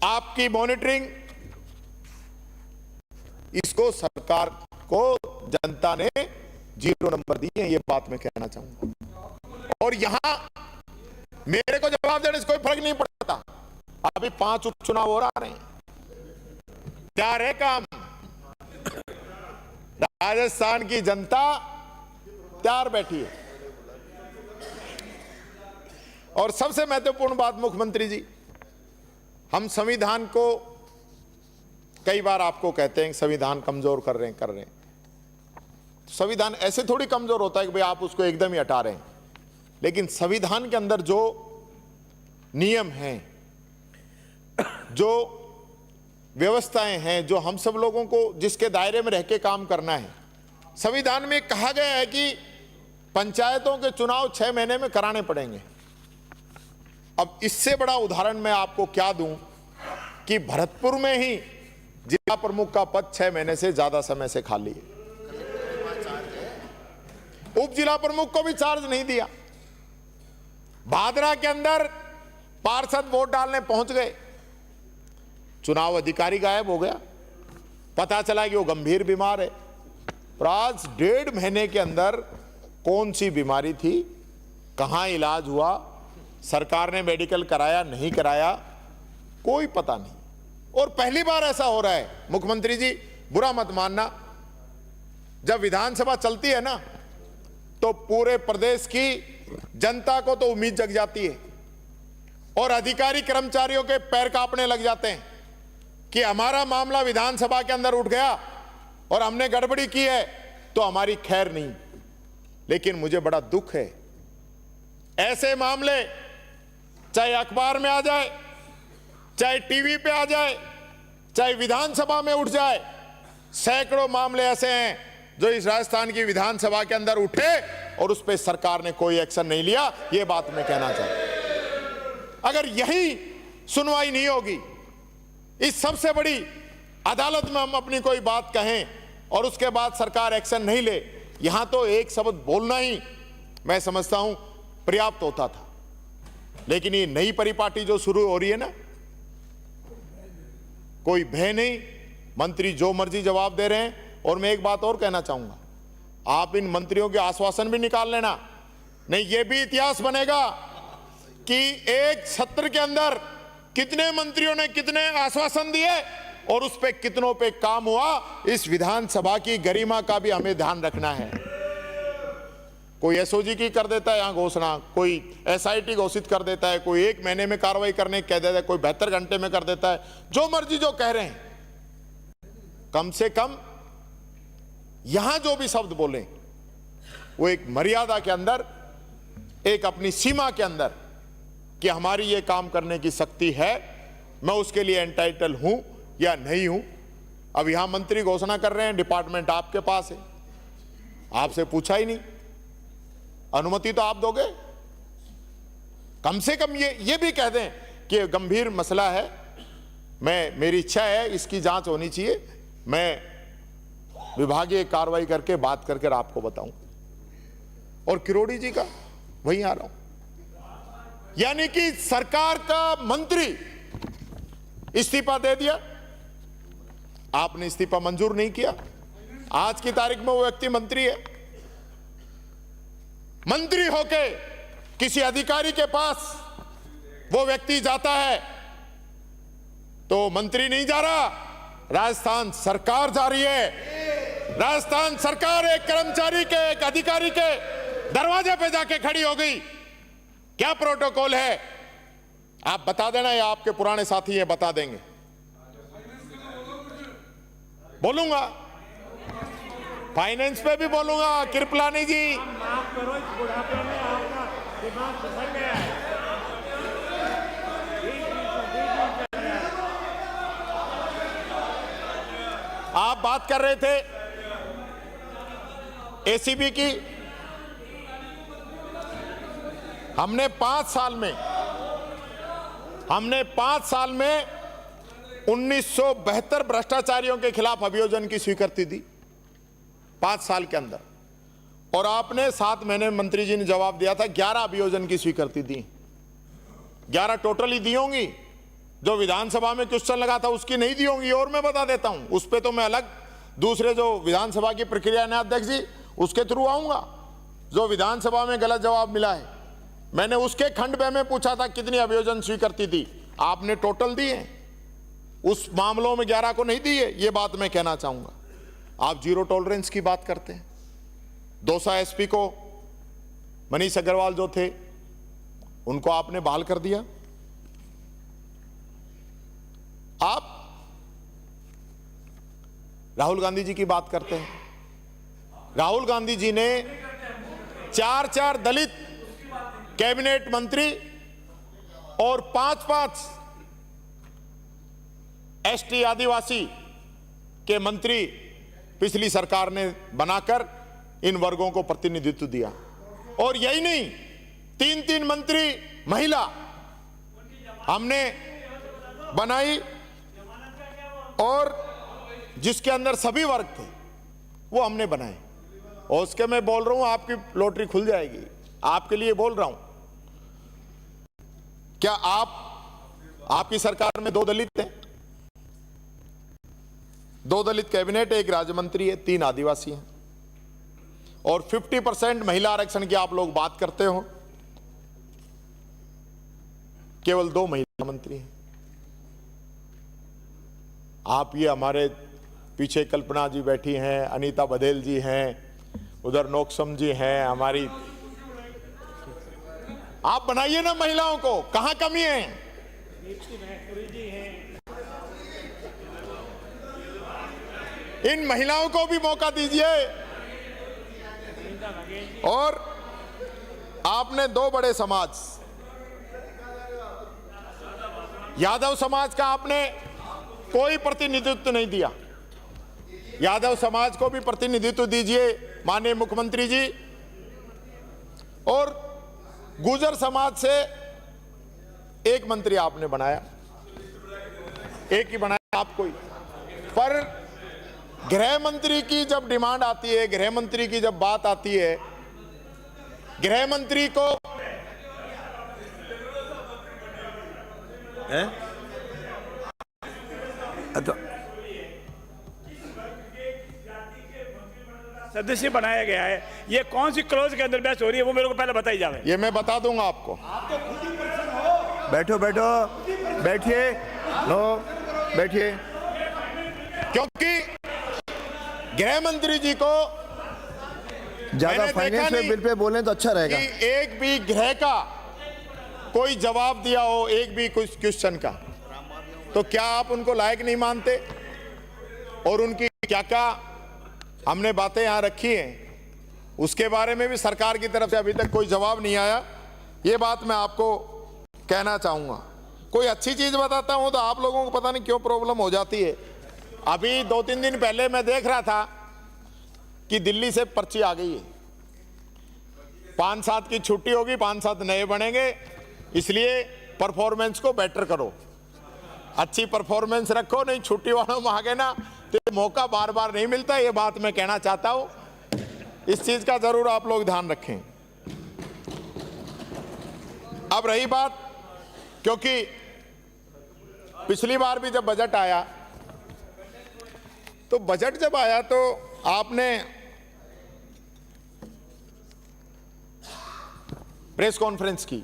आपकी मॉनिटरिंग, इसको सरकार को जनता ने 0 नंबर दिए, ये बात मैं कहना चाहूंगा। और यहां मेरे को जवाब देने से कोई फर्क नहीं पड़ता। अभी 5 उपचुनाव हो रहे हैं, क्या रहे काम। राजस्थान की जनता तैयार बैठी है। और सबसे महत्वपूर्ण बात मुख्यमंत्री जी, हम संविधान को कई बार आपको कहते हैं संविधान कमजोर कर रहे हैं। संविधान ऐसे थोड़ी कमजोर होता है कि भाई आप उसको एकदम ही हटा रहे हैं, लेकिन संविधान के अंदर जो नियम हैं, जो व्यवस्थाएं हैं, जो हम सब लोगों को जिसके दायरे में रह के काम करना है, संविधान में कहा गया है कि पंचायतों के चुनाव 6 महीने में कराने पड़ेंगे। अब इससे बड़ा उदाहरण मैं आपको क्या दूं कि भरतपुर में ही जिला प्रमुख का पद 6 महीने से ज्यादा समय से खाली है। उप जिला प्रमुख को भी चार्ज नहीं दिया। भादरा के अंदर पार्षद वोट डालने पहुंच गए, चुनाव अधिकारी गायब हो गया, पता चला कि वो गंभीर बीमार है। और आज 1.5 महीने के अंदर कौन सी बीमारी थी, कहां इलाज हुआ, सरकार ने मेडिकल कराया नहीं कराया, कोई पता नहीं। और पहली बार ऐसा हो रहा है। मुख्यमंत्री जी बुरा मत मानना, जब विधानसभा चलती है ना, तो पूरे प्रदेश की जनता को तो उम्मीद जग जाती है और अधिकारी कर्मचारियों के पैर कांपने लग जाते हैं कि हमारा मामला विधानसभा के अंदर उठ गया और हमने गड़बड़ी की है तो हमारी खैर नहीं। लेकिन मुझे बड़ा दुख है, ऐसे मामले चाहे अखबार में आ जाए, चाहे टीवी पे आ जाए, चाहे विधानसभा में उठ जाए, सैकड़ों मामले ऐसे हैं जो इस राजस्थान की विधानसभा के अंदर उठे और उस पर सरकार ने कोई एक्शन नहीं लिया। यह बात मैं कहना चाहता हूं। अगर यही सुनवाई नहीं होगी, इस सबसे बड़ी अदालत में हम अपनी कोई बात कहें और उसके बाद सरकार एक्शन नहीं ले, यहां तो एक शब्द बोलना ही मैं समझता हूं पर्याप्त होता था। लेकिन ये नई परिपाटी जो शुरू हो रही है ना, कोई भय नहीं, मंत्री जो मर्जी जवाब दे रहे हैं। और मैं एक बात और कहना चाहूंगा, आप इन मंत्रियों के आश्वासन भी निकाल लेना, नहीं ये भी इतिहास बनेगा कि एक सत्र के अंदर कितने मंत्रियों ने कितने आश्वासन दिए और उस पे कितनों पे काम हुआ। इस विधानसभा की गरिमा का भी हमें ध्यान रखना है। कोई एसओजी की कर देता है यहां घोषणा, कोई एसआईटी घोषित कर देता है, कोई 1 महीने में कार्रवाई करने कह देता है, कोई 72 घंटे में कर देता है, जो मर्जी जो कह रहे हैं। कम से कम यहां जो भी शब्द बोले वो एक मर्यादा के अंदर, एक अपनी सीमा के अंदर, कि हमारी ये काम करने की शक्ति है, मैं उसके लिए एंटाइटल हूं या नहीं हूं। अब यहां मंत्री घोषणा कर रहे हैं, डिपार्टमेंट आपके पास है, आपसे पूछा ही नहीं, अनुमति तो आप दोगे। कम से कम ये भी कह दें कि ये गंभीर मसला है, मेरी इच्छा है इसकी जांच होनी चाहिए, मैं विभागीय कार्रवाई करके बात करके आपको बताऊं। और किरोड़ी जी का वहीं आ रहा हूं, यानी कि सरकार का मंत्री इस्तीफा दे दिया, आपने इस्तीफा मंजूर नहीं किया। आज की तारीख में वो व्यक्ति मंत्री है, मंत्री होके किसी अधिकारी के पास वो व्यक्ति जाता है तो मंत्री नहीं जा रहा, राजस्थान सरकार जा रही है। राजस्थान सरकार एक कर्मचारी के, एक अधिकारी के दरवाजे पे जाके खड़ी हो गई। क्या प्रोटोकॉल है आप बता देना, या आपके पुराने साथी हैं बता देंगे। बोलूंगा, फाइनेंस पे भी बोलूंगा। कृपलानी जी, माफ करो, इस बुढ़ापे में आपका दिमाग फिसल गया है। आप बात कर रहे थे एसीबी की। हमने 5 साल में 1972 भ्रष्टाचारियों के खिलाफ अभियोजन की स्वीकृति दी 5 साल के अंदर, और आपने 7 महीने में मंत्री जी ने जवाब दिया था 11 अभियोजन की स्वीकृति दी। 11 टोटली दी होंगी, जो विधानसभा में क्वेश्चन लगा था उसकी नहीं दी होंगी। और मैं बता देता हूं, उस पर तो मैं अलग दूसरे जो विधानसभा की प्रक्रिया है अध्यक्ष जी, उसके थ्रू आऊंगा। जो विधानसभा में गलत जवाब मिला है, मैंने उसके खंड में पूछा था कितनी अभियोजन स्वीकृति दी, आपने टोटल दी है, उस मामलों में 11 को नहीं दी है। ये बात मैं कहना चाहूंगा। आप जीरो टॉलरेंस की बात करते हैं। दौसा एसपी को मनीष अग्रवाल जो थे उनको आपने बहाल कर दिया। आप राहुल गांधी जी की बात करते हैं। राहुल गांधी जी ने 4 दलित कैबिनेट मंत्री और 5 एसटी आदिवासी के मंत्री पिछली सरकार ने बनाकर इन वर्गों को प्रतिनिधित्व दिया। और यही नहीं, 3 मंत्री महिला हमने बनाई, और जिसके अंदर सभी वर्ग थे वो हमने बनाए। और उसके मैं बोल रहा हूं आपकी लॉटरी खुल जाएगी, आपके लिए बोल रहा हूं। क्या आपकी सरकार में 2 दलित हैं? 2 दलित कैबिनेट, 1 राज्य मंत्री है, 3 आदिवासी हैं, और 50% महिला आरक्षण की आप लोग बात करते हो, केवल 2 महिला मंत्री हैं। आप ये हमारे पीछे कल्पना जी बैठी हैं, अनीता बघेल जी हैं, उधर नोकसम जी हैं हमारी। आप बनाइए ना महिलाओं को, कहां कमी है? इन महिलाओं को भी मौका दीजिए। और आपने दो बड़े समाज, यादव समाज का आपने कोई प्रतिनिधित्व नहीं दिया। यादव समाज को भी प्रतिनिधित्व दीजिए माननीय मुख्यमंत्री जी। और गुर्जर समाज से एक मंत्री आपने बनाया, एक ही बनाया आपको ही। पर गृह मंत्री की जब डिमांड आती है, गृह मंत्री की जब बात आती है, गृह मंत्री को सदस्य बनाया गया है। ये कौन सी क्लोज के अंदर बहस हो रही है वो मेरे को पहले बताई जाए। ये मैं बता दूंगा आपको। बैठो बैठो, बैठिए, लो बैठिए। क्योंकि गृह मंत्री जी को ज्यादा मैंने फाइनेंस देखा में नहीं बिल पे बोलें तो अच्छा रहेगा। कि एक भी गृह का कोई जवाब दिया हो, एक भी कुछ क्वेश्चन का, तो क्या आप उनको लायक नहीं मानते? और उनकी क्या क्या हमने बातें यहां रखी हैं, उसके बारे में भी सरकार की तरफ से अभी तक कोई जवाब नहीं आया। ये बात मैं आपको कहना चाहूंगा। कोई अच्छी चीज बताता हूं तो आप लोगों को पता नहीं क्यों प्रॉब्लम हो जाती है। अभी 2-3 दिन पहले मैं देख रहा था कि दिल्ली से पर्ची आ गई है, 5-7 की छुट्टी होगी, 5-7 नए बनेंगे, इसलिए परफॉर्मेंस को बेटर करो, अच्छी परफॉर्मेंस रखो, नहीं छुट्टी वालों में आगे ना तो मौका बार बार नहीं मिलता। ये बात मैं कहना चाहता हूं, इस चीज का जरूर आप लोग ध्यान रखें। अब रही बात, क्योंकि पिछली बार भी जब बजट आया तो बजट जब आया तो आपने प्रेस कॉन्फ्रेंस की,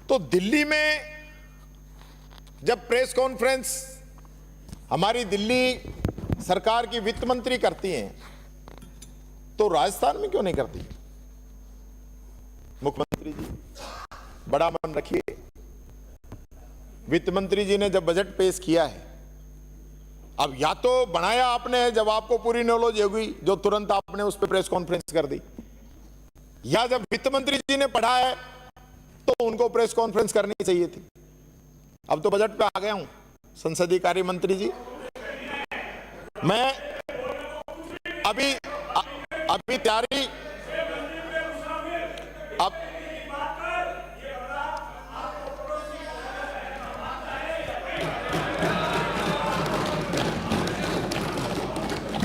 तो दिल्ली में जब प्रेस कॉन्फ्रेंस हमारी दिल्ली सरकार की वित्त मंत्री करती हैं तो राजस्थान में क्यों नहीं करती? मुख्यमंत्री जी बड़ा मन रखिए। वित्त मंत्री जी ने जब बजट पेश किया है, अब या तो बनाया आपने जब आपको पूरी नॉलेज होगी जो तुरंत आपने उस पर प्रेस कॉन्फ्रेंस कर दी, या जब वित्त मंत्री जी ने पढ़ा है तो उनको प्रेस कॉन्फ्रेंस करनी चाहिए थी। अब तो बजट पे आ गया हूं, संसदीय कार्य मंत्री जी, मैं अभी तैयारी अब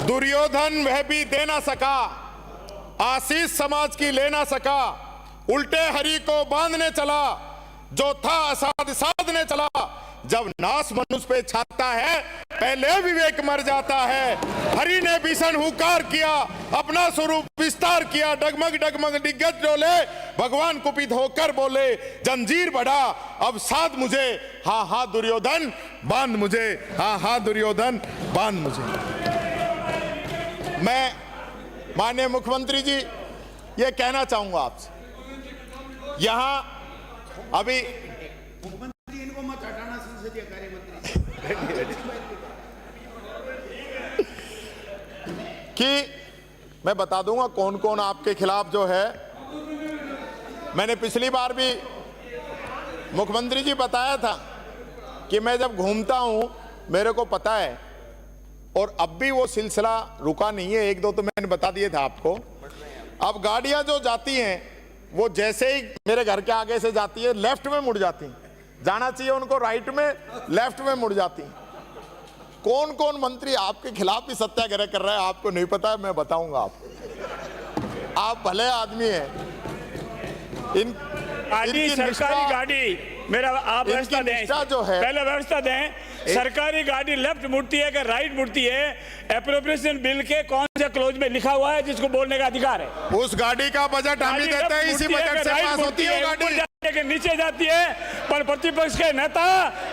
दुर्योधन वह भी दे ना सका, आशीष समाज की ले ना सका, उल्टे हरि को बांधने चला, जो था असाध साधने चला। जब नाश मनुष्य पे छाता है पहले विवेक मर जाता है। हरि ने भीषण हुकार किया, अपना स्वरूप विस्तार किया, डगमग डगमग दिग्गज डोले, भगवान कुपित होकर बोले, जंजीर बढ़ा अब साध मुझे, हाँ हाँ दुर्योधन बांध मुझे, हाँ हाँ दुर्योधन बांध मुझे। मैं माननीय मुख्यमंत्री जी ये कहना चाहूंगा आपसे, यहां अभी इनको मत हटाना संसदीय कार्य मंत्री कि मैं बता दूंगा कौन कौन आपके खिलाफ जो है। मैंने पिछली बार भी मुख्यमंत्री जी बताया था कि मैं जब घूमता हूं मेरे को पता है, और अब भी वो सिलसिला रुका नहीं है। 1-2 तो मैंने बता दिए था आपको। अब गाड़ियां जो जाती हैं वो जैसे ही मेरे घर के आगे से जाती है लेफ्ट में मुड़ जाती हैं, जाना चाहिए उनको राइट में, लेफ्ट में मुड़ जाती हैं। कौन कौन मंत्री आपके खिलाफ भी सत्याग्रह कर रहा है आपको नहीं पता है, मैं बताऊंगा आपको। आप भले आदमी हैं। गाड़ी सरकारी गाड़ी, मेरा आप व्यवस्था दें, जो है पहले व्यवस्था दें। सरकारी गाड़ी लेफ्ट मुड़ती है कि राइट मुड़ती है, एप्रोप्रिएशन बिल के कौन से क्लोज में लिखा हुआ है जिसको बोलने का अधिकार है? उस गाड़ी का बजट हम ही देते हैं, इसी बजट से पास होती है वो गाड़ी के नीचे जाती है। पर प्रतिपक्ष के नेता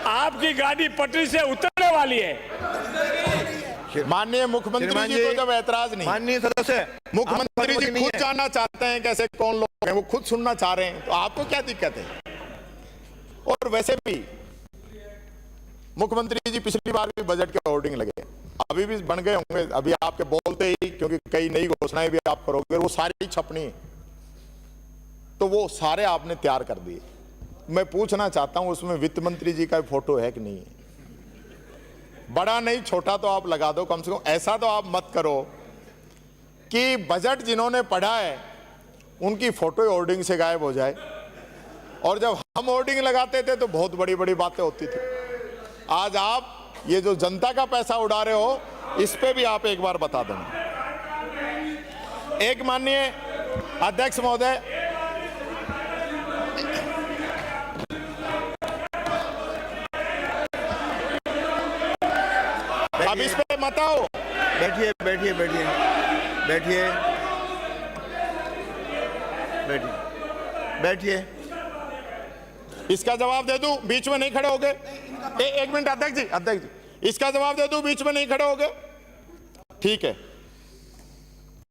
आपकी गाड़ी पटरी से उतरने वाली है। माननीय मुख्यमंत्री श्रीमान जी को जब ऐतराज नहीं, माननीय सदस्य, मुख्यमंत्री आपको जी नहीं खुद है। जानना चाहते हैं कैसे कौन लोग हैं, वो खुद सुनना चाह रहे हैं, तो आपको क्या दिक्कत है? और वैसे भी मुख्यमंत्री जी पिछली बार भी बजट के होर्डिंग लगे, अभी भी बन गए होंगे, अभी आपके बोलते ही, क्योंकि कई नई घोषणाएं भी आप करोगे, वो सारी छपनी है, तो वो सारे आपने तैयार कर दिए। मैं पूछना चाहता हूं उसमें वित्त मंत्री जी का फोटो है कि नहीं है? बड़ा नहीं छोटा तो आप लगा दो कम से कम। ऐसा तो आप मत करो कि बजट जिन्होंने पढ़ा है उनकी फोटो होर्डिंग से गायब हो जाए, और जब हम होर्डिंग लगाते थे तो बहुत बड़ी बड़ी बातें होती थी। आज आप ये जो जनता का पैसा उड़ा रहे हो, इस पे भी आप एक बार बता देना। एक माननीय अध्यक्ष महोदय, अब इस पे मत आओ। बैठिए बैठिए बैठिए बैठिए बैठिए बैठिए। इसका जवाब दे दूं, बीच में नहीं खड़े होगे? एक मिनट अध्यक्ष जी, इसका जवाब दे दूं, बीच में नहीं खड़े होगे? ठीक है।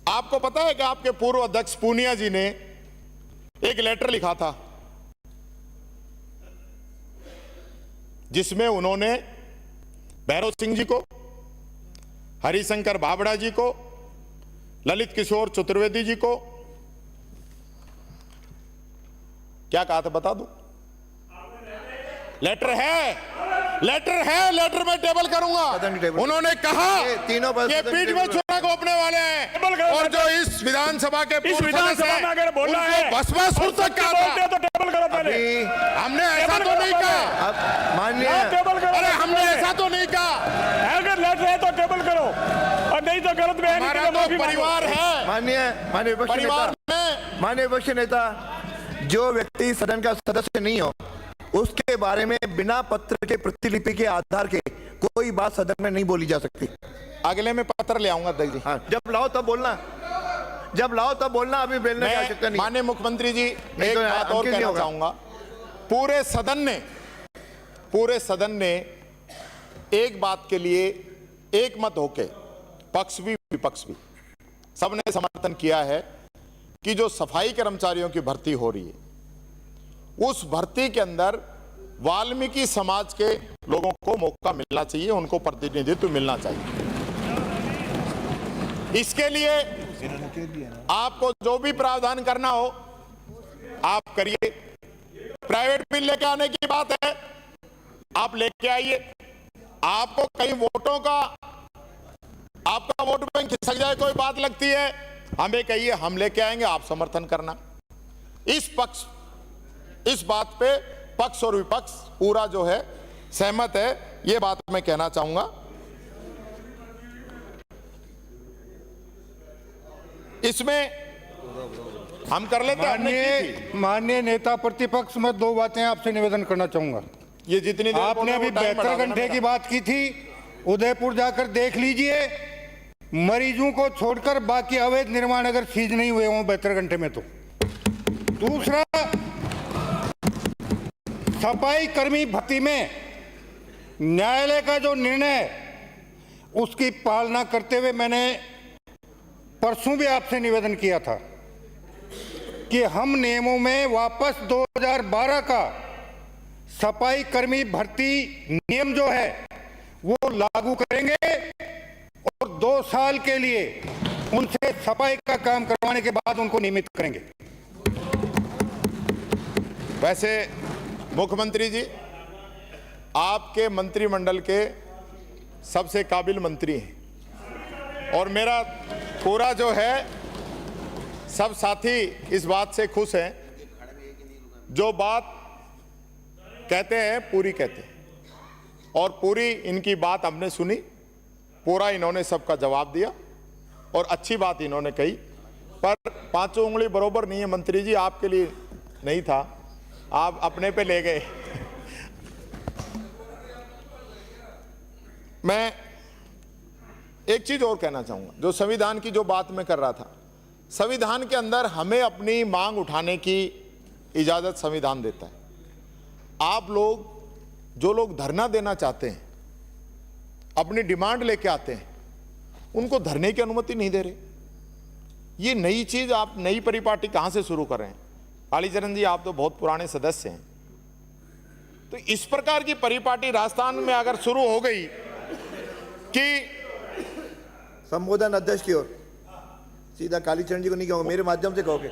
आपको पता है कि आपके पूर्व अध्यक्ष पूनिया जी ने एक लेटर लिखा था जिसमें उन्होंने भैरव सिंह जी को, हरिशंकर बाबड़ा जी को, ललित किशोर चतुर्वेदी जी को क्या कहा था बता दूं? लेटर है, लेटर में टेबल करूंगा। उन्होंने कहा तीनों ये पीठ में छुरा घोंपने वाले हैं, और जो इस विधानसभा के इस विधानसभा में अगर बोलना है भस्मासुर तक कहा था, तो टेबल करो पहले। हमने ऐसा तो नहीं कहा। अब माननीय, टेबल करो। अरे हमने ऐसा तो नहीं कहा। अगर लेटर है तो टेबल करो, और नहीं तो गलत बयानी हमारा के लिए तो माफी परिवार मांगो। है, माननीय विपक्षी परिवार नेता, में माननीय विपक्षी नेता, जो व्यक्ति सदन का सदस्य नहीं हो उसके बारे में बिना पत्र के प्रतिलिपि के आधार के कोई बात सदन में नहीं बोली जा सकती। अगले में पत्र ले आऊंगा अध्यक्ष जी। हाँ, जब लाओ तब बोलना, जब लाओ तब बोलना, अभी बोलने की आवश्यकता नहीं। माननीय मुख्यमंत्री जी, नहीं एक तो बात और अंकित नहीं कहना होगा। चाहूंगा। पूरे सदन ने एक बात के लिए एक मत होके, पक्ष भी विपक्ष भी, सबने समर्थन किया है कि जो सफाई कर्मचारियों की भर्ती हो रही है उस भर्ती के अंदर वाल्मीकि समाज के लोगों को मौका मिलना चाहिए, उनको प्रतिनिधित्व मिलना चाहिए। इसके लिए आपको जो भी प्रावधान करना हो आप करिए। प्राइवेट बिल लेके आने की बात है, आप लेके आइए। आपको कई वोटों का, आपका वोट बैंक खिसक जाए कोई बात लगती है, हमें कहिए, हम लेके आएंगे, आप समर्थन करना। इस बात पे पक्ष और विपक्ष पूरा जो है सहमत है, ये बात मैं कहना चाहूंगा। इसमें हम कर लेते हैं। माननीय नेता प्रतिपक्ष, मैं दो बातें आपसे निवेदन करना चाहूंगा। ये जितनी देर आपने अभी 72 घंटे की बात की थी, उदयपुर जाकर देख लीजिए, मरीजों को छोड़कर बाकी अवैध निर्माण अगर सीज नहीं हुए हों 72 घंटे में। तो दूसरा, सफाई कर्मी भर्ती में न्यायालय का जो निर्णय है उसकी पालना करते हुए मैंने परसों भी आपसे निवेदन किया था कि हम नियमों में वापस 2012 का सफाई कर्मी भर्ती नियम जो है वो लागू करेंगे, और 2 साल के लिए उनसे सफाई का काम करवाने के बाद उनको नियमित करेंगे। वैसे मुख्यमंत्री जी, आपके मंत्रिमंडल के सबसे काबिल मंत्री हैं, और मेरा पूरा जो है सब साथी इस बात से खुश हैं, जो बात कहते हैं पूरी कहते हैं, और पूरी इनकी बात हमने सुनी, पूरा इन्होंने सबका जवाब दिया, और अच्छी बात इन्होंने कही। पर 5 उंगली बरोबर नहीं है मंत्री जी, आपके लिए नहीं था, आप अपने पे ले गए। मैं एक चीज और कहना चाहूंगा, जो संविधान की जो बात मैं कर रहा था, संविधान के अंदर हमें अपनी मांग उठाने की इजाजत संविधान देता है। आप लोग, जो लोग धरना देना चाहते हैं, अपनी डिमांड लेके आते हैं, उनको धरने की अनुमति नहीं दे रहे। ये नई चीज, आप नई परिपाटी कहां से शुरू कर रहे हैं? कालीचरण जी, आप तो बहुत पुराने सदस्य हैं, तो इस प्रकार की परिपाटी राजस्थान में अगर शुरू हो गई कि संबोधन अध्यक्ष की ओर, सीधा कालीचरण जी को नहीं कहूंगा, मेरे माध्यम से कहोगे।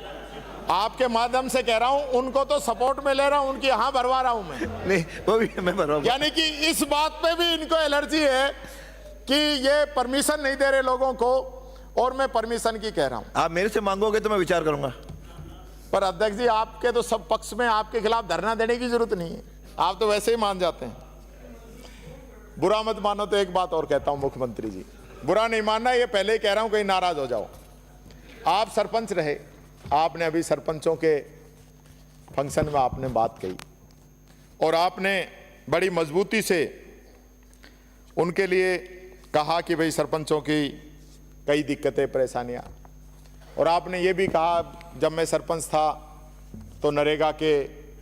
आपके माध्यम से कह रहा हूं, उनको तो सपोर्ट में ले रहा हूं, उनकी यहां भरवा रहा हूं मैं। नहीं, वो भी मैं भर रहा हूं। यानी कि इस बात पे भी इनको एलर्जी है कि ये परमिशन नहीं दे रहे लोगों को, और मैं परमिशन की कह रहा हूं। आप मेरे से मांगोगे तो मैं विचार करूंगा। पर अध्यक्ष जी, आपके तो सब पक्ष में आपके खिलाफ धरना देने की जरूरत नहीं है, आप तो वैसे ही मान जाते हैं। बुरा मत मानो तो एक बात और कहता हूं मुख्यमंत्री जी, बुरा नहीं मानना, ये पहले ही कह रहा हूं, कहीं नाराज हो जाओ। आप सरपंच रहे, आपने अभी सरपंचों के फंक्शन में आपने बात कही और आपने बड़ी मजबूती से उनके लिए कहा कि भाई सरपंचों की कई दिक्कतें परेशानियां, और आपने ये भी कहा जब मैं सरपंच था तो नरेगा के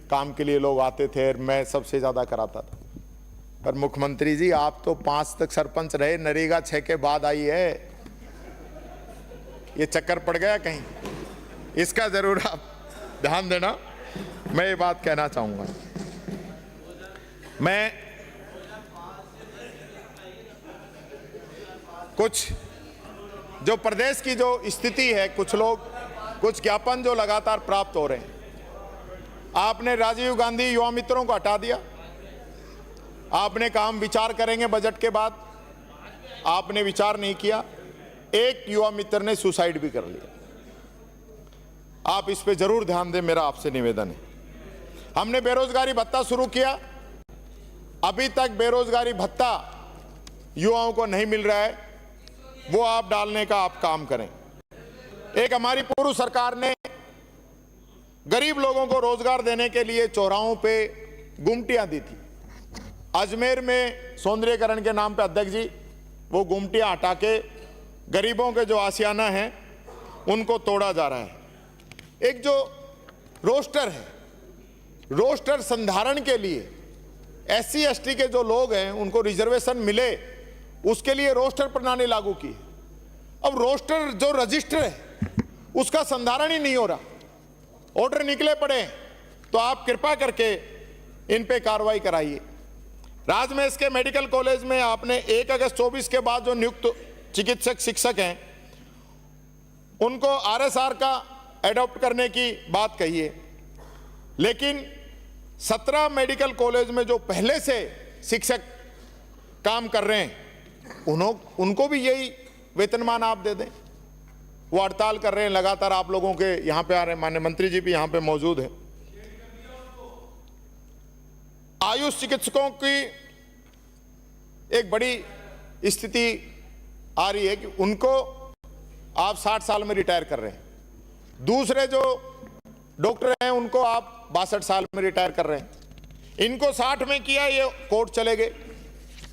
काम के लिए लोग आते थे, मैं सबसे ज़्यादा कराता था। पर मुख्यमंत्री जी, आप तो 5 तक सरपंच रहे, नरेगा 6 के बाद आई है, ये चक्कर पड़ गया कहीं, इसका जरूर आप ध्यान देना। मैं ये बात कहना चाहूंगा। मैं कुछ जो प्रदेश की जो स्थिति है, कुछ ज्ञापन जो लगातार प्राप्त हो रहे हैं, आपने राजीव गांधी युवा मित्रों को हटा दिया, आपने कहा हम विचार करेंगे बजट के बाद, आपने विचार नहीं किया। एक युवा मित्र ने सुसाइड भी कर लिया। आप इस पे जरूर ध्यान दें, मेरा आपसे निवेदन है। हमने बेरोजगारी भत्ता शुरू किया, अभी तक बेरोजगारी भत्ता युवाओं को नहीं मिल रहा है, वो आप डालने का आप काम करें। एक हमारी पूर्व सरकार ने गरीब लोगों को रोजगार देने के लिए चौराहों पे गुमटियां दी थी। अजमेर में सौंदर्यीकरण के नाम पे अध्यक्ष जी वो गुमटियां हटा के गरीबों के जो आशियाना हैं उनको तोड़ा जा रहा है। एक जो रोस्टर है, रोस्टर संधारण के लिए SC ST के जो लोग हैं उनको रिजर्वेशन मिले, उसके लिए रोस्टर प्रणाली लागू की। अब रोस्टर जो रजिस्टर है उसका संधारण ही नहीं हो रहा, ऑर्डर निकले पड़े हैं, तो आप कृपा करके इन पे कार्रवाई कराइए। राजमेश के मेडिकल कॉलेज में आपने 1 अगस्त 24 के बाद जो नियुक्त चिकित्सक शिक्षक हैं उनको RSR का एडॉप्ट करने की बात कही है, लेकिन 17 मेडिकल कॉलेज में जो पहले से शिक्षक काम कर रहे हैं उनको भी यही वेतनमान आप दे दें। वो हड़ताल कर रहे हैं लगातार, आप लोगों के यहां पे आ रहे हैं, माननीय मंत्री जी भी यहां पे मौजूद हैं। आयुष चिकित्सकों की एक बड़ी स्थिति आ रही है कि उनको आप 60 साल में रिटायर कर रहे हैं, दूसरे जो डॉक्टर हैं उनको आप 62 साल में रिटायर कर रहे हैं। इनको 60 में किया, ये कोर्ट चले गए,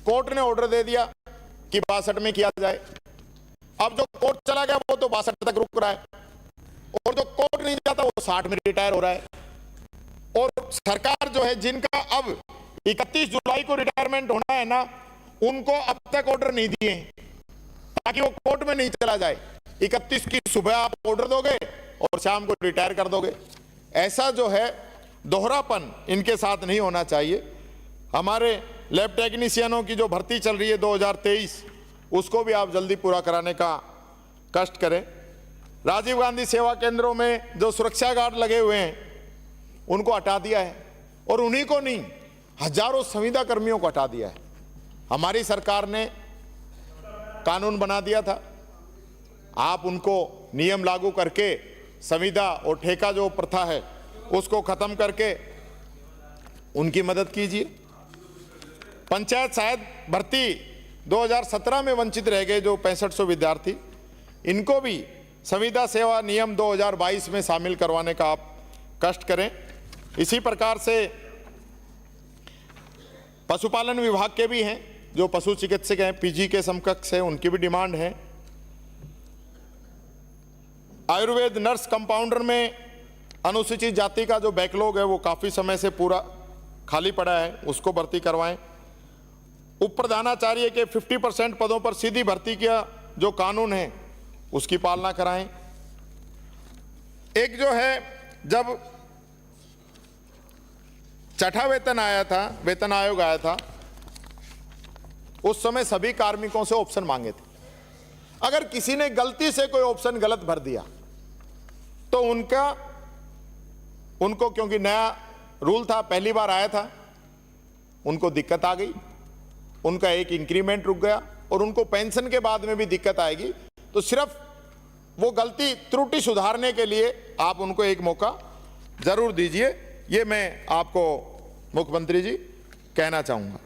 कोर्ट ने ऑर्डर दे दिया कि 62 में किया जाए। अब जो कोर्ट चला गया वो तो 62 तक रुक रहा है, और जो कोर्ट नहीं जाता वो 60 में रिटायर हो रहा है। और सरकार जो है, जिनका अब 31 जुलाई को रिटायरमेंट होना है ना, उनको अब तक ऑर्डर नहीं दिए ताकि वो कोर्ट में नहीं चला जाए। 31 की सुबह आप ऑर्डर दोगे और शाम को रिटायर कर दोगे। ऐसा जो है दोहरापन इनके साथ नहीं होना चाहिए। हमारे लैब टेक्नीशियनों की जो भर्ती चल रही है 2023, उसको भी आप जल्दी पूरा कराने का कष्ट करें। राजीव गांधी सेवा केंद्रों में जो सुरक्षा गार्ड लगे हुए हैं उनको हटा दिया है, और उन्हीं को नहीं, हजारों संविदा कर्मियों को हटा दिया है। हमारी सरकार ने कानून बना दिया था, आप उनको नियम लागू करके संविदा और ठेका जो प्रथा है उसको खत्म करके उनकी मदद कीजिए। पंचायत सहायक भर्ती 2017 में वंचित रह गए जो 6500 विद्यार्थी, इनको भी संविदा सेवा नियम 2022 में शामिल करवाने का आप कष्ट करें। इसी प्रकार से पशुपालन विभाग के भी हैं जो पशु चिकित्सक हैं, PG के समकक्ष है, उनकी भी डिमांड है। आयुर्वेद नर्स कंपाउंडर में अनुसूचित जाति का जो बैकलॉग है वो काफी समय से पूरा खाली पड़ा है, उसको भर्ती करवाएं। उप प्रधानाचार्य के 50% पदों पर सीधी भर्ती का जो कानून है उसकी पालना कराएं। एक जो है, जब छठा वेतन आया था, वेतन आयोग आया था, उस समय सभी कार्मिकों से ऑप्शन मांगे थे। अगर किसी ने गलती से कोई ऑप्शन गलत भर दिया तो उनको क्योंकि नया रूल था, पहली बार आया था, उनको दिक्कत आ गई, उनका एक इंक्रीमेंट रुक गया और उनको पेंशन के बाद में भी दिक्कत आएगी। तो सिर्फ वो गलती त्रुटि सुधारने के लिए आप उनको एक मौका जरूर दीजिए, ये मैं आपको मुख्यमंत्री जी कहना चाहूंगा।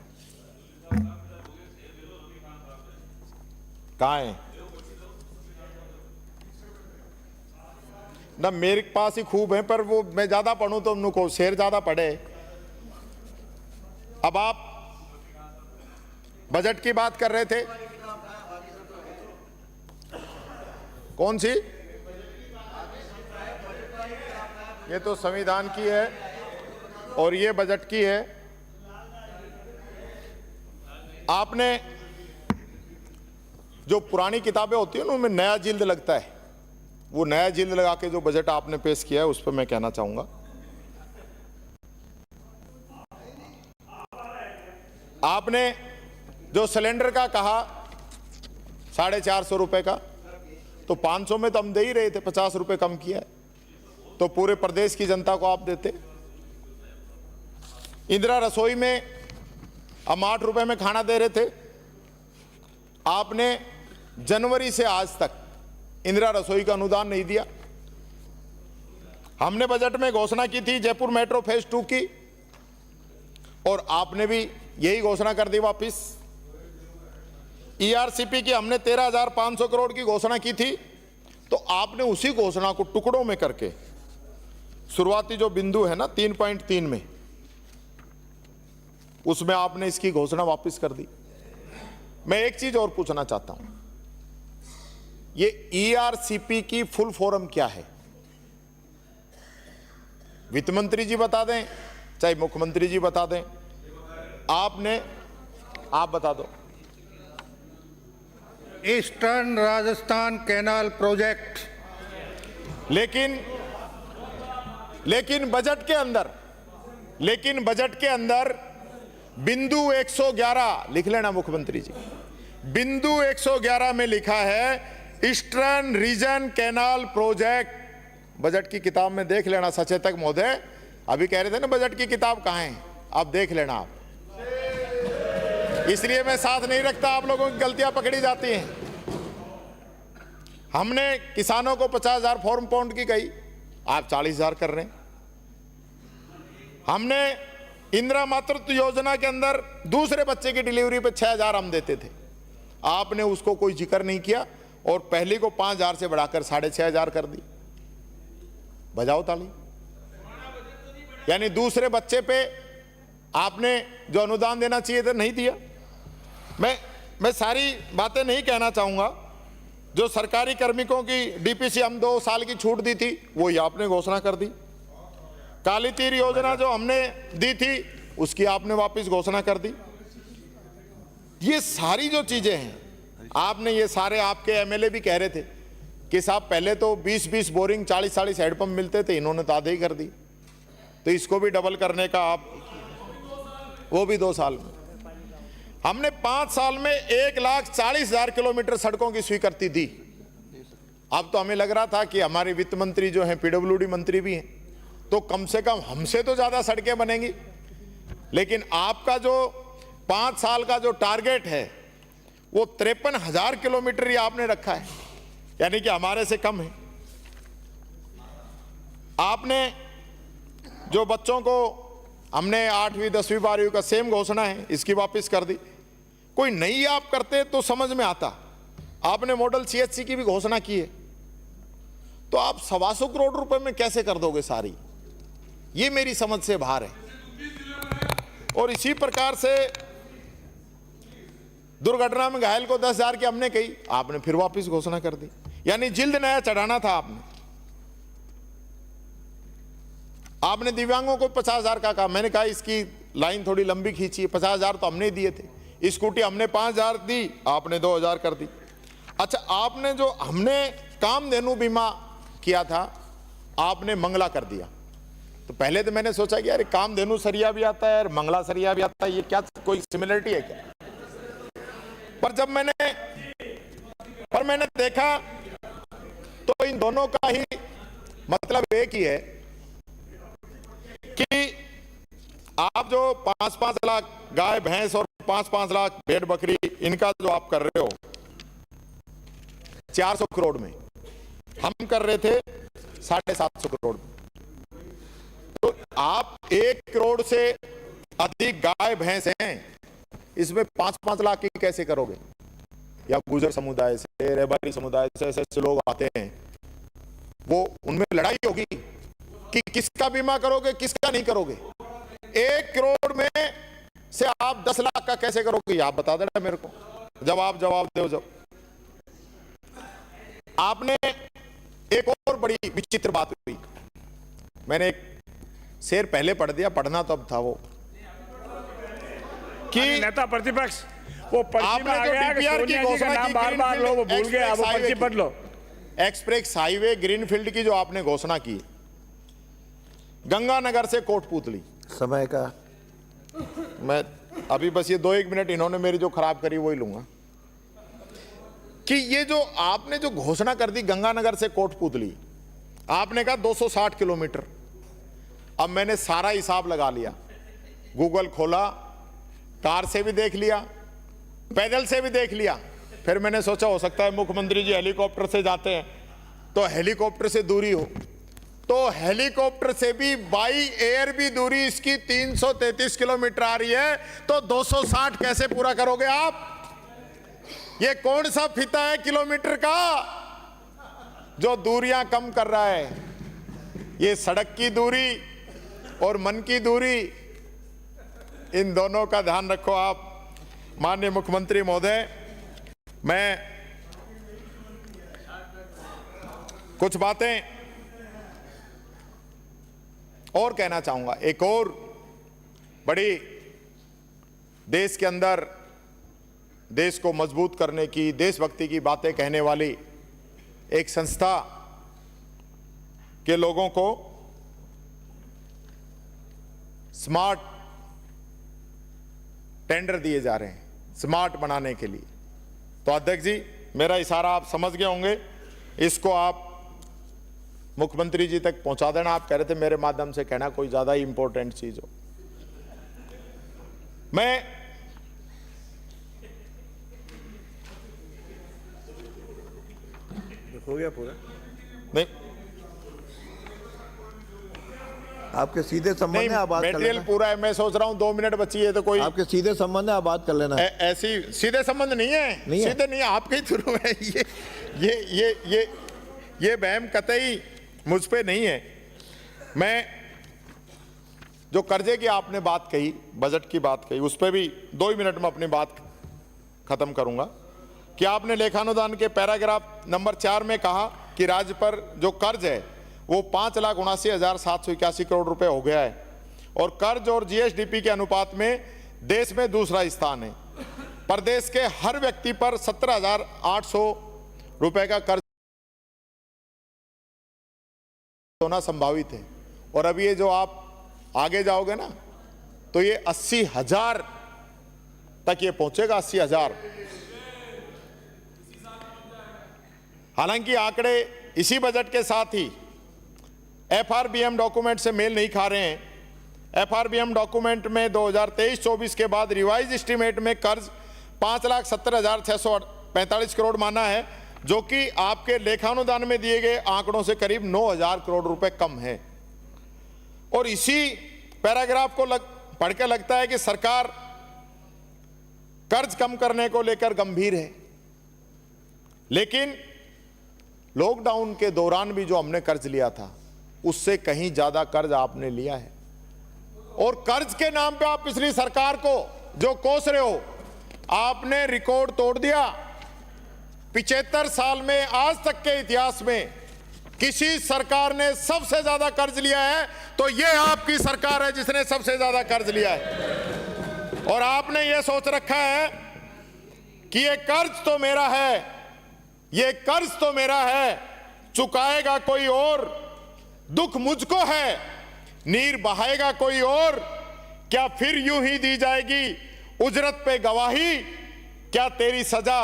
कहाँ है ना, मेरे पास ही खूब है, पर वो मैं ज्यादा पढ़ूं तो उनको शेर ज्यादा पढ़े। अब आप बजट की बात कर रहे थे, कौन सी? ये तो संविधान की है और ये बजट की है। आपने जो पुरानी किताबें होती है ना, उनमें नया जिल्द लगता है, वो नया जिल्द लगा के जो बजट आपने पेश किया है उस पर मैं कहना चाहूंगा। आपने जो सिलेंडर का कहा 450 रुपए का, तो 500 में तो हम दे ही रहे थे, 50 रुपए कम किया है, तो पूरे प्रदेश की जनता को आप देते। इंदिरा रसोई में हम 8 रुपए में खाना दे रहे थे, आपने जनवरी से आज तक इंदिरा रसोई का अनुदान नहीं दिया। हमने बजट में घोषणा की थी जयपुर मेट्रो फेज 2 की, और आपने भी यही घोषणा कर दी वापिस। ईआरसीपी की हमने 13,500 करोड़ की घोषणा की थी, तो आपने उसी घोषणा को टुकड़ों में करके, शुरुआती जो बिंदु है ना 3.3 में, उसमें आपने इसकी घोषणा वापस कर दी। मैं एक चीज और पूछना चाहता हूं, ये ईआरसीपी की फुल फॉर्म क्या है? वित्त मंत्री जी बता दें, चाहे मुख्यमंत्री जी बता दें, आप बता दो। Eastern Rajasthan canal project. लेकिन बजट के अंदर बिंदु 111 लिख लेना मुख्यमंत्री जी, बिंदु 111 में लिखा है eastern region canal project. Budget की किताब में देख लेना सचेतक महोदय, अभी कह रहे थे ना बजट की किताब कहां है, आप देख लेना आप। इसलिए मैं साथ नहीं रखता, आप लोगों की गलतियां पकड़ी जाती हैं। हमने किसानों को 50,000 फॉर्म पाउंड की कही, आप 40,000 कर रहे हैं। हमने इंदिरा मातृत्व योजना के अंदर दूसरे बच्चे की डिलीवरी पे 6,000 हम देते थे, आपने उसको कोई जिक्र नहीं किया और पहली को 5,000 से बढ़ाकर 6,500 कर दी। बजाओ ताली। यानी दूसरे बच्चे पे आपने जो अनुदान देना चाहिए था नहीं दिया। मैं सारी बातें नहीं कहना चाहूंगा। जो सरकारी कार्मिकों की डीपीसी हम 2 साल की छूट दी थी, वही आपने घोषणा कर दी। काली तीर योजना जो हमने दी थी, उसकी आपने वापस घोषणा कर दी। ये सारी जो चीजें हैं आपने, ये सारे आपके एमएलए भी कह रहे थे कि साहब पहले तो 20-20 बोरिंग 40-40 हैंडपंप मिलते थे, इन्होंने तो आधे ही कर दी, तो इसको भी डबल करने का आप, वो भी 2 साल में। हमने 5 साल में 1,40,000 किलोमीटर सड़कों की स्वीकृति दी। अब तो हमें लग रहा था कि हमारे वित्त मंत्री जो हैं, पीडब्ल्यूडी मंत्री भी हैं, तो कम से कम हमसे तो ज्यादा सड़कें बनेंगी, लेकिन आपका जो 5 साल का जो टारगेट है वो 53,000 किलोमीटर ही आपने रखा है, यानी कि हमारे से कम है। आपने जो बच्चों को हमने 8वीं 10वीं 12वीं का सेम घोषणा है, इसकी वापस कर दी। कोई नई आप करते तो समझ में आता। आपने मॉडल सीएचसी की भी घोषणा की है, तो आप 125 करोड़ रुपए में कैसे कर दोगे सारी? ये मेरी समझ से बाहर है। और इसी प्रकार से दुर्घटना में घायल को 10,000 की हमने कही, आपने फिर वापस घोषणा कर दी। यानी जिल्द नया चढ़ाना था आपने दिव्यांगों को 50,000 का कहा। मैंने कहा इसकी लाइन थोड़ी लंबी खींची, 50,000 तो हमने दिए थे, स्कूटी हमने 5,000 दी, आपने 2,000 कर दी। अच्छा, आपने जो हमने कामधेनु बीमा किया था, आपने मंगला कर दिया। तो पहले तो मैंने सोचा कि यार कामधेनु सरिया भी आता है और मंगला सरिया भी आता है, ये क्या कोई सिमिलरिटी है क्या? पर मैंने देखा तो इन दोनों का ही मतलब एक ही है कि आप जो 5-5 लाख गाय भैंस और 5-5 लाख भेड़ बकरी इनका जो आप कर रहे हो 400 करोड़ में, हम कर रहे थे 750 करोड़ में। तो आप 1 करोड़ से अधिक गाय भैंस हैं, इसमें 5-5 लाख की कैसे करोगे? या गुजर समुदाय से, रेबारी समुदाय से ऐसे लोग आते हैं, वो उनमें लड़ाई होगी कि किसका बीमा करोगे किसका नहीं करोगे। 1 करोड़ में से आप 10 लाख का कैसे करोगे? आप बता देना मेरे को, जब आप जवाब दो। जब आपने एक और बड़ी विचित्र बात हुई, मैंने एक शेर पहले पढ़ दिया, पढ़ना तो अब था वो कि नेता प्रतिपक्ष वो पर्ची में आ गया कि DPR की सोनिया जी का नाम बार-बार लो, वो भूल गए, अब वो पर्ची पढ़ लो। एक्सप्रेस हाईवे ग्रीनफील्ड की जो आपने घोषणा की, गंगानगर से कोटपुतली, समय का मैं अभी बस ये 2-1 मिनट इन्होंने मेरी जो खराब करी वही लूंगा, कि ये जो आपने जो घोषणा कर दी गंगानगर से कोटपुतली, आपने कहा 260 किलोमीटर। अब मैंने सारा हिसाब लगा लिया, गूगल खोला, कार से भी देख लिया, पैदल से भी देख लिया, फिर मैंने सोचा हो सकता है मुख्यमंत्री जी हेलीकॉप्टर से जाते हैं तो हेलीकॉप्टर से दूरी हो, तो हेलीकॉप्टर से भी बाई एयर भी दूरी इसकी 333 किलोमीटर आ रही है, तो 260 कैसे पूरा करोगे आप? ये कौन सा फीता है किलोमीटर का जो दूरियां कम कर रहा है? ये सड़क की दूरी और मन की दूरी, इन दोनों का ध्यान रखो आप। माननीय मुख्यमंत्री महोदय, मैं कुछ बातें और कहना चाहूंगा। एक और बड़ी देश के अंदर देश को मजबूत करने की, देशभक्ति की बातें कहने वाली एक संस्था के लोगों को स्मार्ट टेंडर दिए जा रहे हैं स्मार्ट बनाने के लिए। तो अध्यक्ष जी, मेरा इशारा आप समझ गए होंगे, इसको आप मुख्यमंत्री जी तक पहुंचा देना। आप कह रहे थे मेरे माध्यम से कहना, कोई ज्यादा ही इंपॉर्टेंट चीज हो। मैं हो गया पूरा? नहीं, आपके सीधे संबंध नहीं, है, आप बात कर मटेरियल लेना। पूरा है, मैं सोच रहा हूं 2 मिनट बची है तो कोई आपके सीधे संबंध है, आप बात कर लेना। ऐसी सीधे संबंध नहीं है, नहीं है। सीधे नहीं है, आपके ही थ्रू है। ये वहम कतई मुझ पे नहीं है। मैं जो कर्जे की आपने बात कही, बजट की बात कही, उस पर भी 2 ही मिनट में अपनी बात खत्म करूंगा कि आपने लेखानुदान के पैराग्राफ नंबर 4 में कहा कि राज्य पर जो कर्ज है वो 5,79,781 करोड़ रुपए हो गया है और कर्ज और जीएसडीपी के अनुपात में देश में दूसरा स्थान है। प्रदेश के हर व्यक्ति पर 17,800 रुपए का कर्ज होना संभावित है। और अब ये जो आप आगे जाओगे ना तो ये 80,000 तक ये पहुंचेगा, 80,000। हालांकि आंकड़े इसी बजट के साथ ही एफआरबीएम डॉक्यूमेंट से मेल नहीं खा रहे हैं। एफआरबीएम डॉक्यूमेंट में 2023-24 के बाद रिवाइज एस्टीमेट में कर्ज 5,70,645 करोड़ माना है, जो कि आपके लेखानुदान में दिए गए आंकड़ों से करीब 9,000 करोड़ रुपए कम है। और इसी पैराग्राफ को पढ़ के लगता है कि सरकार कर्ज कम करने को लेकर गंभीर है, लेकिन लॉकडाउन के दौरान भी जो हमने कर्ज लिया था उससे कहीं ज्यादा कर्ज आपने लिया है। और कर्ज के नाम पे आप पिछली सरकार को जो कोस रहे हो, आपने रिकॉर्ड तोड़ दिया। 75 साल में आज तक के इतिहास में किसी सरकार ने सबसे ज्यादा कर्ज लिया है तो यह आपकी सरकार है जिसने सबसे ज्यादा कर्ज लिया है। और आपने यह सोच रखा है कि यह कर्ज तो मेरा है, ये कर्ज तो मेरा है, चुकाएगा कोई और, दुख मुझको है, नीर बहाएगा कोई और, क्या फिर यूं ही दी जाएगी उजरत पे गवाही, क्या तेरी सजा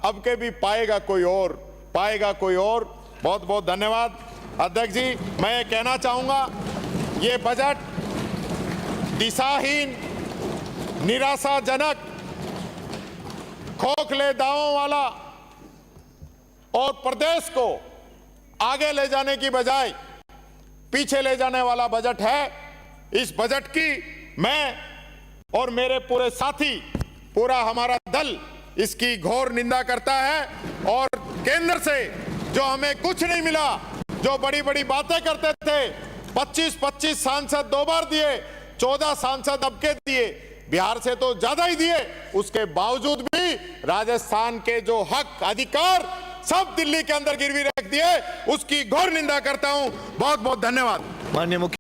अब के भी पाएगा कोई और, पाएगा कोई और। बहुत बहुत धन्यवाद अध्यक्ष जी। मैं ये कहना चाहूंगा, ये बजट दिशाहीन, निराशाजनक, खोखले दावों वाला और प्रदेश को आगे ले जाने की बजाय पीछे ले जाने वाला बजट है। इस बजट की मैं और मेरे पूरे साथी, पूरा हमारा दल इसकी घोर निंदा करता है। और केंद्र से जो हमें कुछ नहीं मिला, जो बड़ी बड़ी बातें करते थे, 25-25 सांसद 2 बार दिए, 14 सांसद अब के दिए, बिहार से तो ज्यादा ही दिए, उसके बावजूद भी राजस्थान के जो हक अधिकार सब दिल्ली के अंदर गिरवी रख दिए, उसकी घोर निंदा करता हूं। बहुत बहुत धन्यवाद। माननीय मुख्य